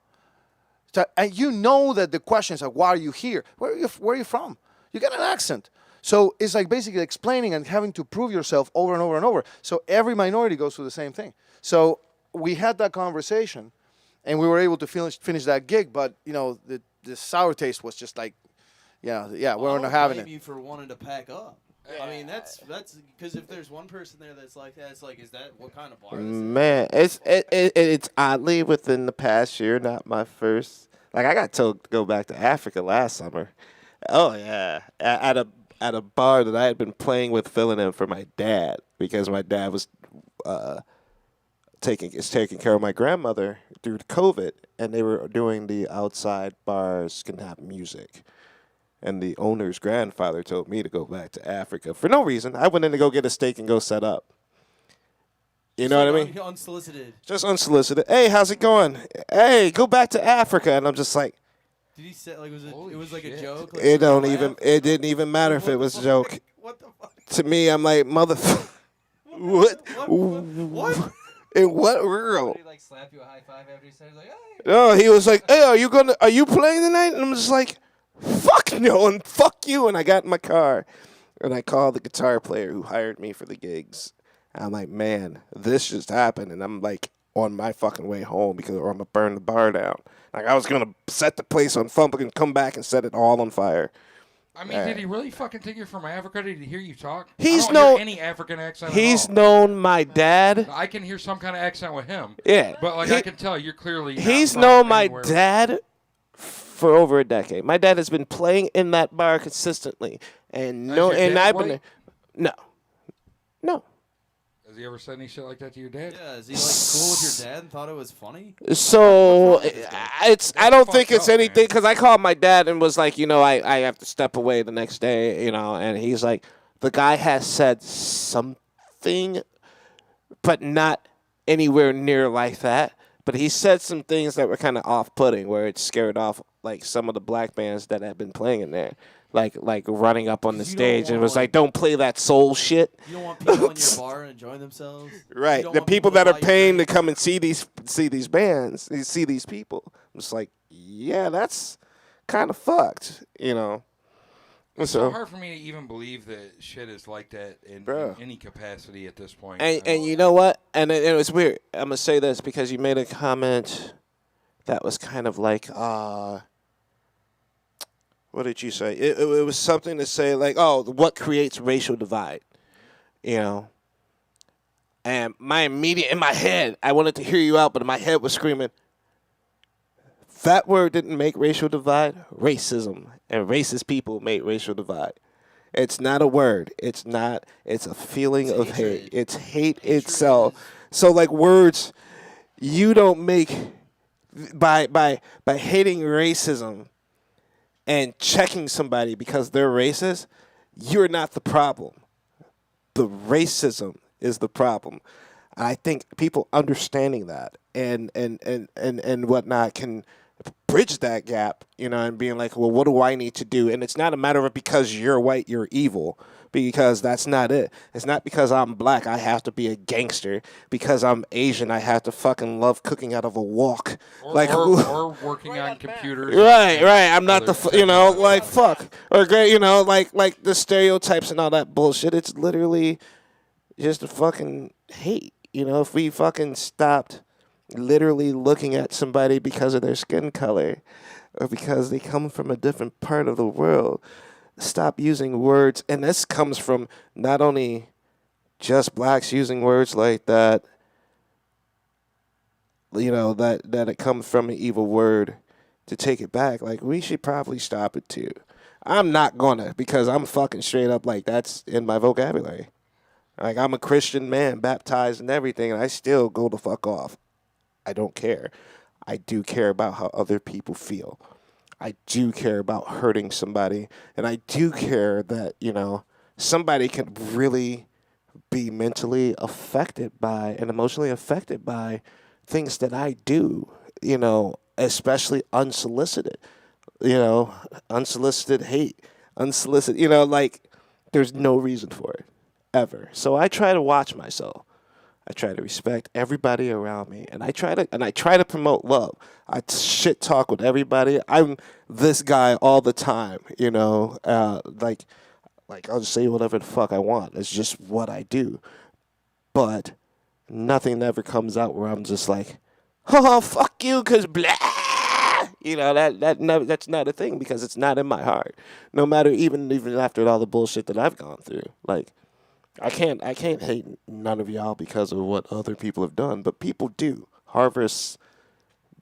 So, and that the questions are, why are you here? Where are you from? You got an accent. So it's like basically explaining and having to prove yourself over and over and over. So every minority goes through the same thing. So we had that conversation, and we were able to finish that gig, but, the sour taste was just like, we're not having it. I blame you for wanting to pack up. I mean, that's because if there's one person there that's like that, it's like, is that what kind of bar? Man, it's oddly within the past year, not my first. Like I got told to go back to Africa last summer. Oh yeah, at a bar that I had been playing with, filling in for my dad because my dad was taking care of my grandmother due to COVID, and they were doing the outside bars can have music. And the owner's grandfather told me to go back to Africa for no reason. I went in to go get a steak and go set up. You know what I mean? Unsolicited. Just unsolicited. Hey, how's it going? Hey, go back to Africa. And I'm just like, did he say like it was like a joke? Like, it didn't even matter if it was a joke. What the fuck? To me, I'm like, what? In what world? Did he like slap you a high five after he said it? Like, hey. No, he was like, hey, are you playing tonight? And I'm just like, fuck no, and fuck you. And I got in my car, and I called the guitar player who hired me for the gigs. And I'm like, man, this just happened. And I'm like on my fucking way home or I'm going to burn the bar down. Like I was going to set the place on fire and come back and set it all on fire. I mean, did he really fucking take you from Africa? Did he hear you talk? He's I don't hear any African accent He's at all. known my dad. I can hear some kind of accent with him. Yeah. But I can tell you're clearly not He's from known my anywhere. dad for over a decade. My dad has been playing in that bar consistently. And your dad I've white? been there. No. Has he ever said any shit like that to your dad? Yeah, is he like cool with your dad and thought it was funny? So I don't think it's up, anything man. because I called my dad and was like, I have to step away the next day, and he's like, the guy has said something, but not anywhere near like that. But he said some things that were kind of off-putting, where it scared off like some of the black bands that had been playing in there. Like running up on the stage and was like, don't play that soul shit. You don't want people in your bar enjoying themselves. Right. don't The want people people that to are buy you paying to drinks. come and see these bands, see these people. I'm just like, yeah, that's kind of fucked, It's so So, hard for me to even believe that shit is like that in any capacity at this point. and you know what? And it was weird. I'm gonna say this because you made a comment that was kind of like, what did you say? It was something to say like, oh, what creates racial divide, you know. And in my head, I wanted to hear you out, but my head was screaming, that word didn't make racial divide. Racism and racist people make racial divide. It's not a word. It's a feeling of hate. It's hate itself. So like words, you don't make by hating racism and checking somebody because they're racist, you're not the problem. The racism is the problem. I think people understanding that and whatnot can bridge that gap, you know, and being like, well, what do I need to do? And it's not a matter of because you're white, you're evil, because that's not it. It's not because I'm black, I have to be a gangster. Because I'm Asian, I have to fucking love cooking out of a wok. Or working on computers. Right. I'm not fuck. Or great, like the stereotypes and all that bullshit. It's literally just a fucking hate. You know, if we fucking stopped literally looking at somebody because of their skin color or because they come from a different part of the world, stop using words. And this comes from not only just blacks using words like that, you know, that it comes from an evil word to take it back. Like, we should probably stop it too. I'm not gonna, because I'm fucking straight up like that's in my vocabulary. Like, I'm a Christian man, baptized and everything, and I still go the fuck off. I don't care. I do care about how other people feel. I do care about hurting somebody. And I do care that, you know, somebody can really be mentally affected by and emotionally affected by things that I do, you know, especially unsolicited, you know, unsolicited hate, unsolicited, you know, like there's no reason for it ever. So I try to watch myself. I try to respect everybody around me, and I try to promote love. I shit talk with everybody. I'm this guy all the time, you know. Like I'll just say whatever the fuck I want. It's just what I do. But nothing ever comes out where I'm just like, oh fuck you, 'cause blah. You know, that's not a thing because it's not in my heart. No matter even after all the bullshit that I've gone through, like. I can't hate none of y'all because of what other people have done, but people do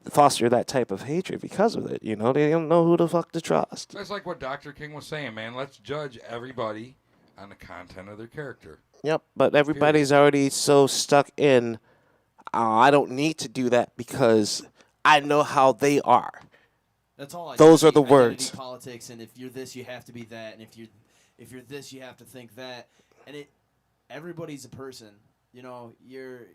foster that type of hatred because of it. You know, they don't know who the fuck to trust. That's like what Dr. King was saying, man. Let's judge everybody on the content of their character. Yep, but everybody's already so stuck in, I don't need to do that because I know how they are. That's all. Those are the words. Politics, and if you're this, you have to be that, and if you're this, you have to think that, and everybody's a person. You know, you're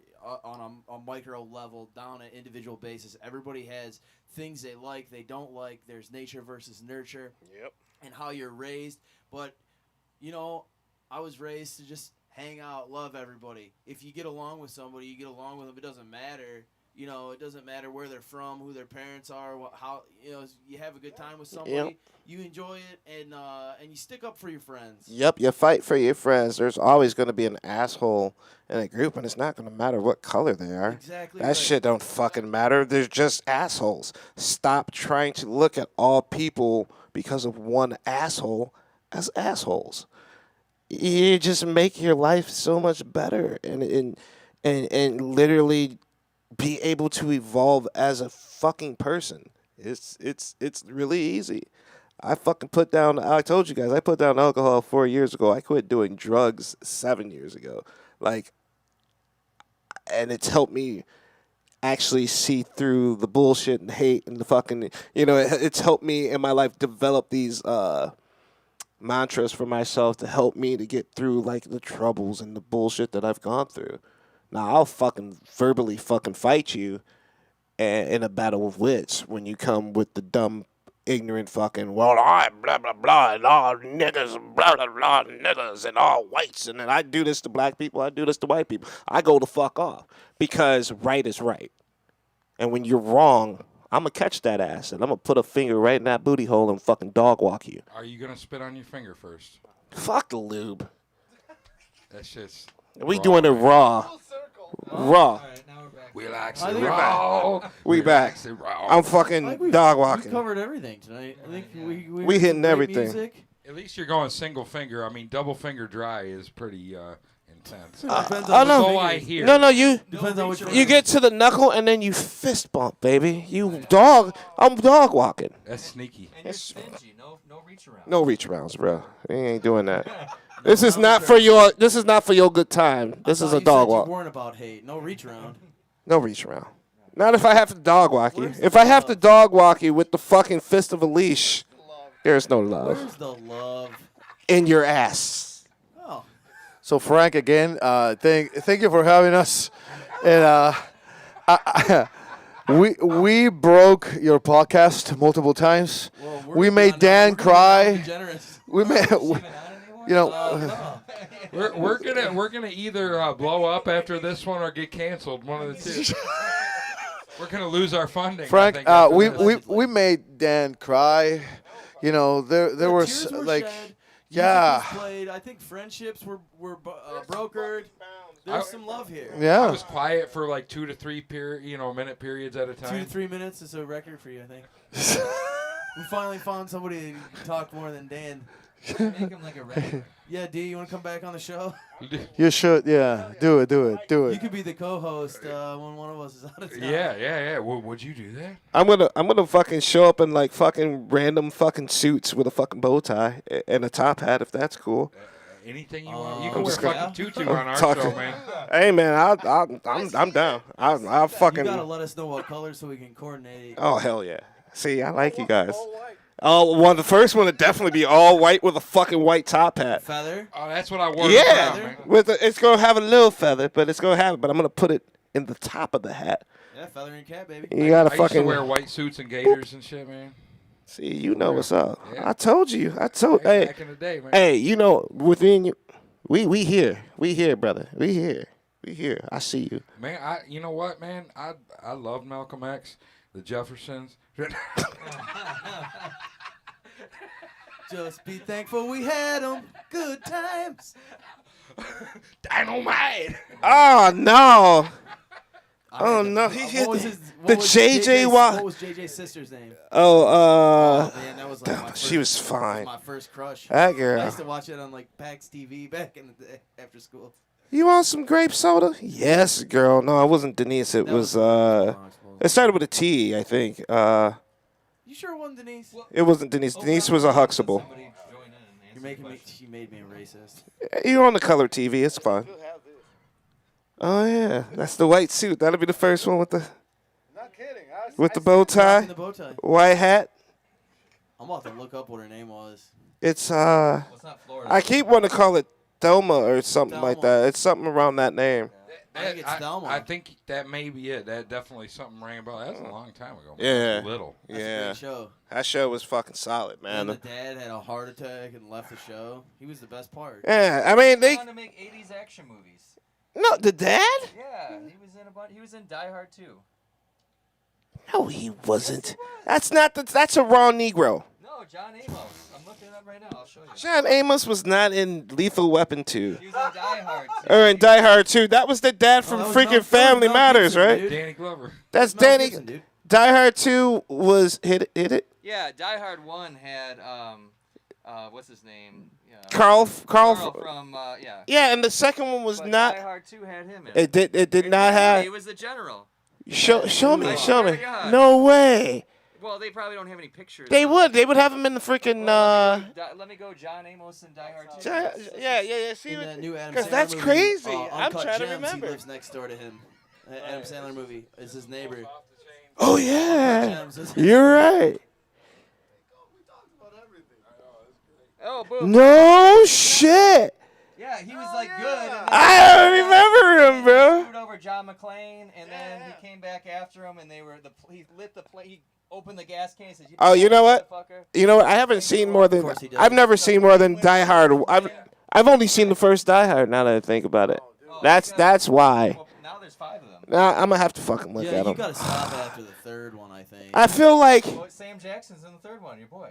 on a micro level, down an individual basis. Everybody has things they like, they don't like. There's nature versus nurture. Yep. And how you're raised. But, you know, I was raised to just hang out, love everybody. If you get along with somebody, you get along with them. It doesn't matter. You know, it doesn't matter where they're from, who their parents are, how, you know, you have a good time with somebody. Yep. You enjoy it, and you stick up for your friends. Yep, you fight for your friends. There's always going to be an asshole in a group, and it's not going to matter what color they are. Exactly. That right. shit don't fucking matter. There's just assholes. Stop trying to look at all people because of one asshole as assholes. You just make your life so much better, and literally be able to evolve as a fucking person. It's really easy. I told you guys, I put down alcohol 4 years ago. I quit doing drugs 7 years ago. And it's helped me actually see through the bullshit and hate and the fucking, you know, it's helped me in my life develop these mantras for myself to help me to get through like the troubles and the bullshit that I've gone through. Now, I'll fucking verbally fucking fight you in a battle of wits when you come with the dumb, ignorant fucking, well, I'm blah, blah, blah, and all niggas, blah, blah, blah, niggas, and all whites, and then I do this to black people, I do this to white people. I go the fuck off because right is right. And when you're wrong, I'm going to catch that ass, and I'm going to put a finger right in that booty hole and fucking dog walk you. Are you going to spit on your finger first? Fuck the lube. That shit's We doing it raw. Raw. All right, now we're back We like I to think- roll. We back. like to roll. I'm I fucking think we've dog We've walking. covered everything tonight. I think we We hitting great everything. Music. At least you're going single finger. I mean, double finger dry is pretty intense. Depends oh, on no. which So I fingers. hear. No, you Depends on which you fingers. get to the knuckle and then you fist bump, baby. You dog. I'm dog walking. That's sneaky. And you're stingy. No reach around. No reach arounds, bro. We ain't doing that. This is not for your. This is not for your good time. This I is thought a you dog said walk. You weren't about hate. No reach around. No reach around. Not if I have to dog walk you. Where's If the I have to love? dog walk you with the fucking fist of a leash, there's no love Where's the love? in your ass. Oh, So Frank, again, thank you for having us, and we broke your podcast multiple times. well, We made Dan cry. Generous. We made, Even on anymore? you know, No. We're gonna either blow up after this one or get canceled. One of the two. We're gonna lose our funding. I Frank, think, after we, this. we made Dan cry. You know, there was Tears were like, shed, music yeah. was played. I think friendships were brokered. There's some love here. I yeah. was quiet for like 2 to 3 minute periods at a 2 to time. 3 minutes is a record for you, I think. We finally found somebody who talked more than Dan. Make him like a rapper. Yeah, D, you want to come back on the show? You should, yeah. Do it. You it. could be the co-host when one of us is out of town. Yeah. Would you do that? I'm gonna fucking show up in like fucking random fucking suits with a fucking bow tie and a top hat if that's cool. Anything you want. You I'm can wear just gonna- fucking tutu on our talking. show, man. Hey man, I'm down. I'll You gotta fucking. let us know what color so we can coordinate. Oh hell yeah! See, I like you guys. Oh, well, the first one would definitely be all white with a fucking white top hat. Feather. Oh, that's what I wore. Yeah, around, man. it's gonna have a little feather, but it's gonna have it. But I'm gonna put it in the top of the hat. Yeah, feather and cat, baby. You gotta I used to fucking wear white suits and gaiters and shit, man. see. You know what's up. Yeah. I told you. Hey, Back in the day, man. hey. You know within you, we here, brother. We here. I see you. Man, you know what, man? I love Malcolm X, the Jeffersons. Just be thankful we had them. Good times. Dynamite. Oh no. I Oh, heard no, that. he What hit was the- his- what the was JJ What was JJ's sister's name? Oh Oh man, that was like my she was first- fine. My first crush. That I girl. used to watch it on like PAX TV back in the day after school. You want some grape soda? Yes, girl. No, it wasn't Denise. It That was I suppose. It started with a T, I think. You sure it wasn't Denise? It wasn't Denise. Denise was a Huxtable. Somebody join in and answer You're making the me. question. She made me a racist. You're on the color TV. It's fine. Oh yeah, that's the white suit. That'll be the first one with the bow Rocking tie, the bow tie. white hat. I'm about to look up what her name was. It's Well, it's not Florida. I keep wanting to call it Thelma or something like Thelma. that. It's something around that name. I think it's Thelma. I think that may be it. That definitely something rang a bell. That was a long time ago. Man. Yeah. I was little. That's a Yeah, great show. that show was fucking solid, And the man. dad had a heart attack and left the show. He was the best part. Yeah, I mean He they. wanted to make 80s action movies. No, the dad? Yeah, he was in a bunch. He was in Die Hard too. No, he wasn't. That's not. That's a raw Negro. No, John Amos. I'm looking it up right now. I'll show you. John Amos was not in Lethal Weapon 2. He was in Die Hard too. Or in Die Hard 2. That was the dad from that was freaking Mel- Family that was Mel Matters, Gibson, right? dude. Danny Glover. That's Mel Danny. Gibson, dude. Die Hard 2 was hit it. Yeah, Die Hard 1 had what's his name? Carl from yeah. Yeah, and the second one was But not. Die Hard 2 had him in It did not He have. was the general. Show me, I show swear me. to God. No way. Well, they probably don't have any pictures. They would have him in the freaking. Let me go. John Amos and Die Hard 2. Yeah. See, In that new Adam because Sandler that's movie, crazy. I'm Uncut trying to Gems, remember. He lives next door to him. That Adam Sandler movie is his neighbor. Oh yeah, Gems is- you're right. Oh, boom. No shit. Yeah, he was like good. And then I don't remember him, bro. He screwed over John McClane, and then he came back after him, and they were he lit the plate. He opened the gas can. And said, Oh, you know what? motherfucker." You know what? I haven't seen more than. course he does. I've never seen more than Die Hard. I've only seen the first Die Hard. Now that I think about it, that's why. Well, now there's 5 of them. Now I'm gonna have to fucking look Yeah, at you them. gotta stop after the third one, I think. I feel like Well, Sam Jackson's in the 3rd one. Your boy.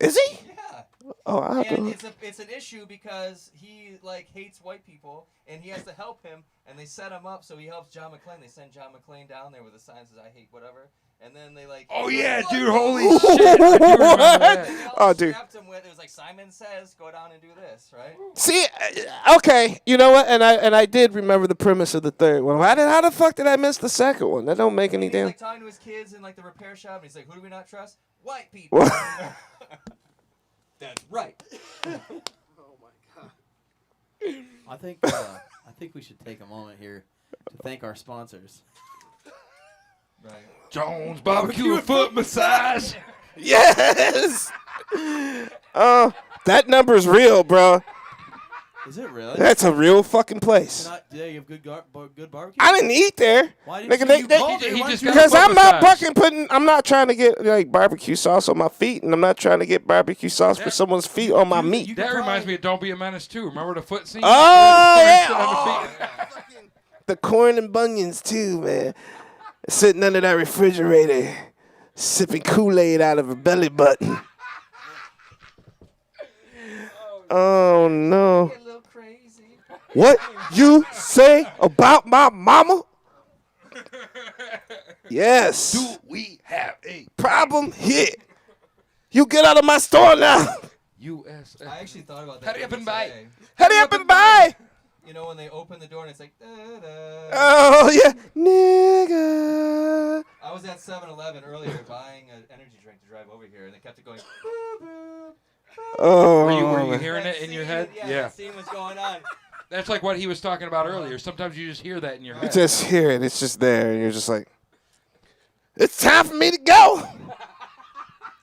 Is he? Yeah. Oh, I have And to. it's an issue because he like hates white people and he has to help him and they set him up so he helps John McClane. They send John McClane down there with a sign that says I hate whatever. And then they like Oh yeah, What? dude! Holy shit! I do remember What? that. They all Oh, dude. strapped him with it was like Simon Says go down and do this, right? See, okay, you know what? And I did remember the premise of the third one. How the fuck did I miss the second one? That don't make any He's damn. like talking to his kids in like the repair shop and he's like, who do we not trust? White people. That's right. I think we should take a moment here to thank our sponsors. Right. Jones Barbecue and Foot Massage. Yes. That number's real, bro. Is it really? That's a real fucking place. Do they have good barbecue? I didn't eat there. Why Nigga, didn't they- you call he me? Why just didn't got you- Because I'm not massage. fucking putting. I'm not trying to get like barbecue sauce on my feet, and I'm not trying to get barbecue sauce for someone's feet on my meat. you- That can reminds try- me of Don't Be a Menace too. Remember the foot scene? Oh yeah. Sit on the Oh, feet. the corn and bunions too, man. Sitting under that refrigerator, sipping Kool-Aid out of a belly button. Oh no. Get a little crazy. What you say about my mama? Yes. Do we have a Problem here. You get out of my store now. USA? I actually thought about that. Hurry up the and other buy. day. Hurry up and buy. You know when they open the door and it's like, da-da. Oh yeah, nigga. I was at 7-Eleven earlier buying an energy drink to drive over here, and they kept it going. Boop, boop, Oh. Were you boop. hearing That it in your scene- head? Yeah, Yeah. that scene was going on. That's like what he was talking about earlier. Sometimes you just hear that in your You head. just hear it. It's just there, and you're just like, it's time for me to go.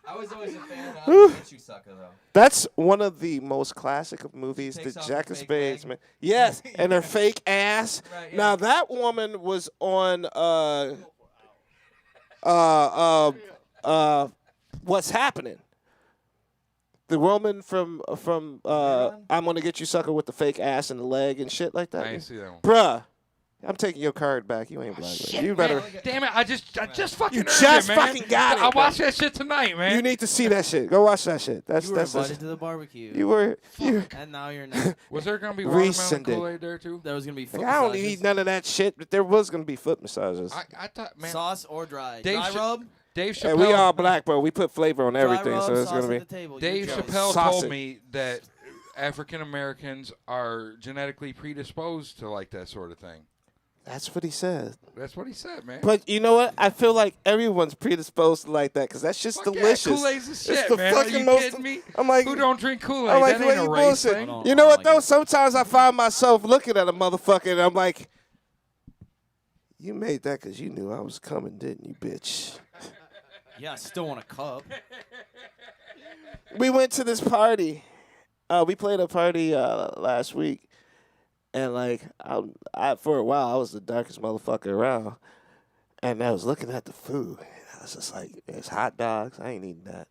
I was always a fan of I'll Get You Sucker, though. That's one of the most classic of movies Takes that off Jack her of fake Spades, leg. man. Yes, and her fake ass. Right, yeah. Now that woman was on What's Happening? The woman from I'm Gonna Get You Sucker with the fake ass and the leg and shit like that. I didn't see that one. Bruh, I'm taking your card back. You ain't black. You better. Damn it! I just fucking. You earned just it, man. fucking got it, I bro. watched that shit tonight, man. You need to see that shit. Go watch that shit. That's You were that's. invited to the barbecue. You were. And now you're not. Was there gonna be watermelon Rescinded. Kool-Aid there too? There was gonna be foot I don't massages. eat none of that shit, but there was gonna be foot massages. I thought, man. Sauce or dry. Dave Dry Ch- rub. Dave Hey, Chappelle. we all black, bro. We put flavor on Dry everything, rub, so it's sauce gonna at be. the table. Dave Your choice. Chappelle Sausage. told me that African Americans are genetically predisposed to like that sort of thing. That's what he said. That's what he said, man. But you know what? I feel like everyone's predisposed to like that because that's just Fuck yeah, delicious. Kool-Aid's the It's shit, the man. Are fucking you most. kidding me? I'm like, Who don't drink Kool-Aid? I'm like, That why ain't a you race bullshit? thing. don't- You know I what don't though? like it. Sometimes I find myself looking at a motherfucker and I'm like, you made that because you knew I was coming, didn't you, bitch? Yeah, I still want a cup. We went to this party. We played a party last week, and like I for a while I was the darkest motherfucker around, and I was looking at the food. And I was just like, "There's hot dogs. I ain't eating that."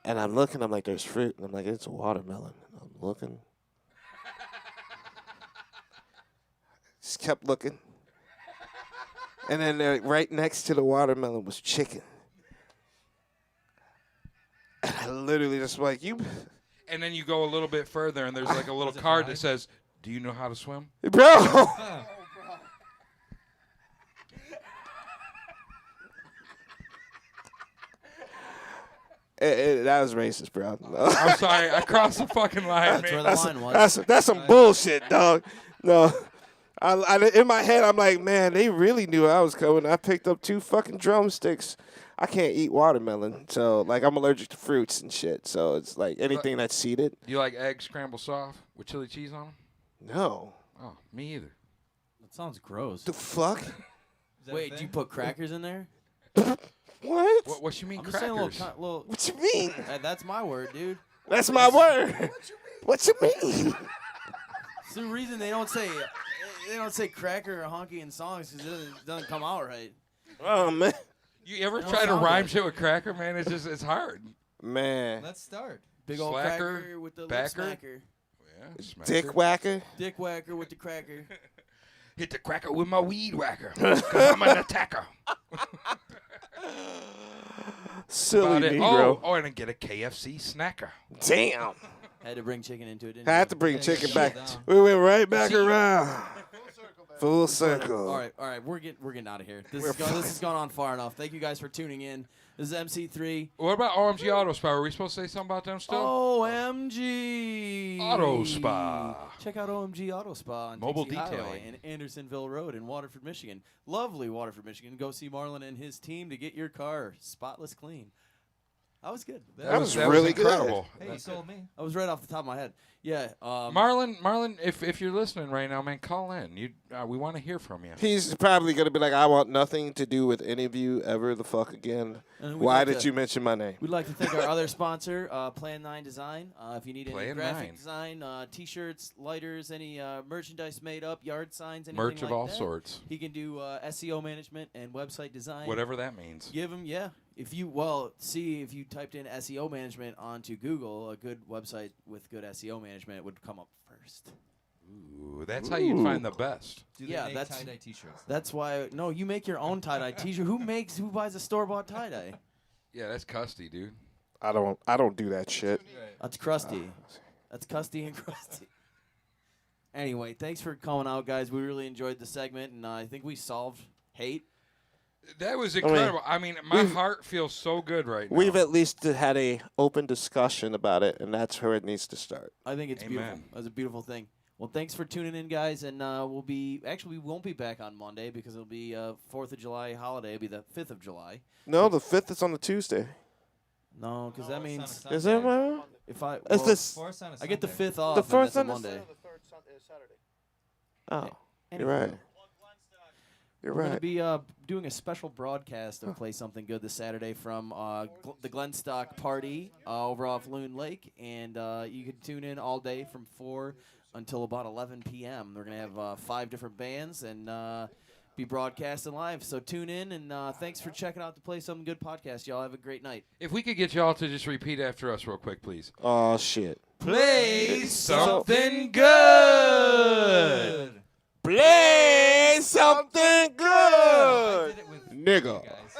And I'm looking. I'm like, "There's fruit," and I'm like, "It's a watermelon." And I'm looking. Just kept looking. And then right next to the watermelon was chicken. And I literally just like, you, And then you go a little bit further, and there's like a little card that says, "Do you know how to swim?" bro. That was racist, bro. No. I'm sorry, I crossed the fucking line, That's where man. the line was. That's some bullshit, dog. No. In my head, I'm like, man, they really knew I was coming. I picked up 2 fucking drumsticks. I can't eat watermelon, so like I'm allergic to fruits and shit. So it's like anything that's seeded. Do you like eggs scrambled soft with chili cheese on them? No. Oh, me either. That sounds gross. The fuck? Is that a Wait, do thing? you put crackers in there? What? What you mean I'm just saying a crackers? little. What you mean? That's my word, dude. That's my word. What you mean? It's the reason they don't say cracker or honky in songs because it doesn't come out right. Oh man. You ever They don't try to sound rhyme good. shit with cracker, man? It's hard. Man. Let's start. Big old Slacker, cracker with the lip backer. smacker. Yeah, smack Dick her. whacker. Dick whacker with the cracker. Hit the cracker with my weed whacker. 'Cause I'm an attacker. Silly About it. Negro. Oh, and get a KFC snacker. Damn. Had to bring chicken into it. Didn't I you? had to bring Yeah, chicken shut back. it down. We went right back around. Full circle. All right. We're getting out of here. This We're this has gone on far enough. Thank you guys for tuning in. This is MC3. What about OMG Auto Spa? Are we supposed to say something about them still? OMG Auto Spa. Check out OMG Auto Spa on Mobile Dixie Highway detailing. in Andersonville Road in Waterford, Michigan. Lovely Waterford, Michigan. Go see Marlon and his team to get your car spotless clean. That was good. That was really good. incredible. Hey, you sold me. I was right off the top of my head. Yeah. Marlon, if you're listening right now, man, call in. We want to hear from you. He's probably gonna be like, I want nothing to do with any of you ever the fuck again. And we'd Why like did to- you mention my name? We'd like to thank our other sponsor, Plan 9 Design. If you need any Plan graphic 9. design, T-shirts, lighters, any merchandise made up, yard signs, anything Merch of like all that, sorts. he can do SEO management and website design. Whatever that means. Give him, if you typed in SEO management onto Google, a good website with good SEO management would come up first. Ooh, that's how you'd find the best. Do they Yeah, make that's- tie-dye t-shirts? That's why you make your own tie-dye T-shirt. Who buys a store-bought tie-dye? Yeah, that's custy, dude. I don't do that shit. That's crusty. That's Custy and Crusty. Anyway, thanks for coming out, guys. We really enjoyed the segment, and I think we solved hate. That was incredible. I mean, my we've- heart feels so good right now. We've at least had a open discussion about it, and that's where it needs to start. I think it's beautiful. Amen. That's a beautiful thing. Well, thanks for tuning in, guys, and we won't be back on Monday because it'll be 4th of July holiday. It'll be the 5th of July. No, the 5th is on the Tuesday. No, because that means Is that right? if I Is this? Fourth on a I get the Sunday. 5th off. The and first that's a one is- Monday. Oh, you're Anywho. right. You're We're going right. to be doing a special broadcast of Play Something Good this Saturday from the Glenstock Party over off Loon Lake. And you can tune in all day from 4 until about 11 p.m. We're going to have 5 different bands and be broadcasting live. So tune in, and thanks for checking out the Play Something Good podcast. Y'all have a great night. If we could get y'all to just repeat after us real quick, please. Oh shit. Play something good. Play something good, I did it with nigga. you guys.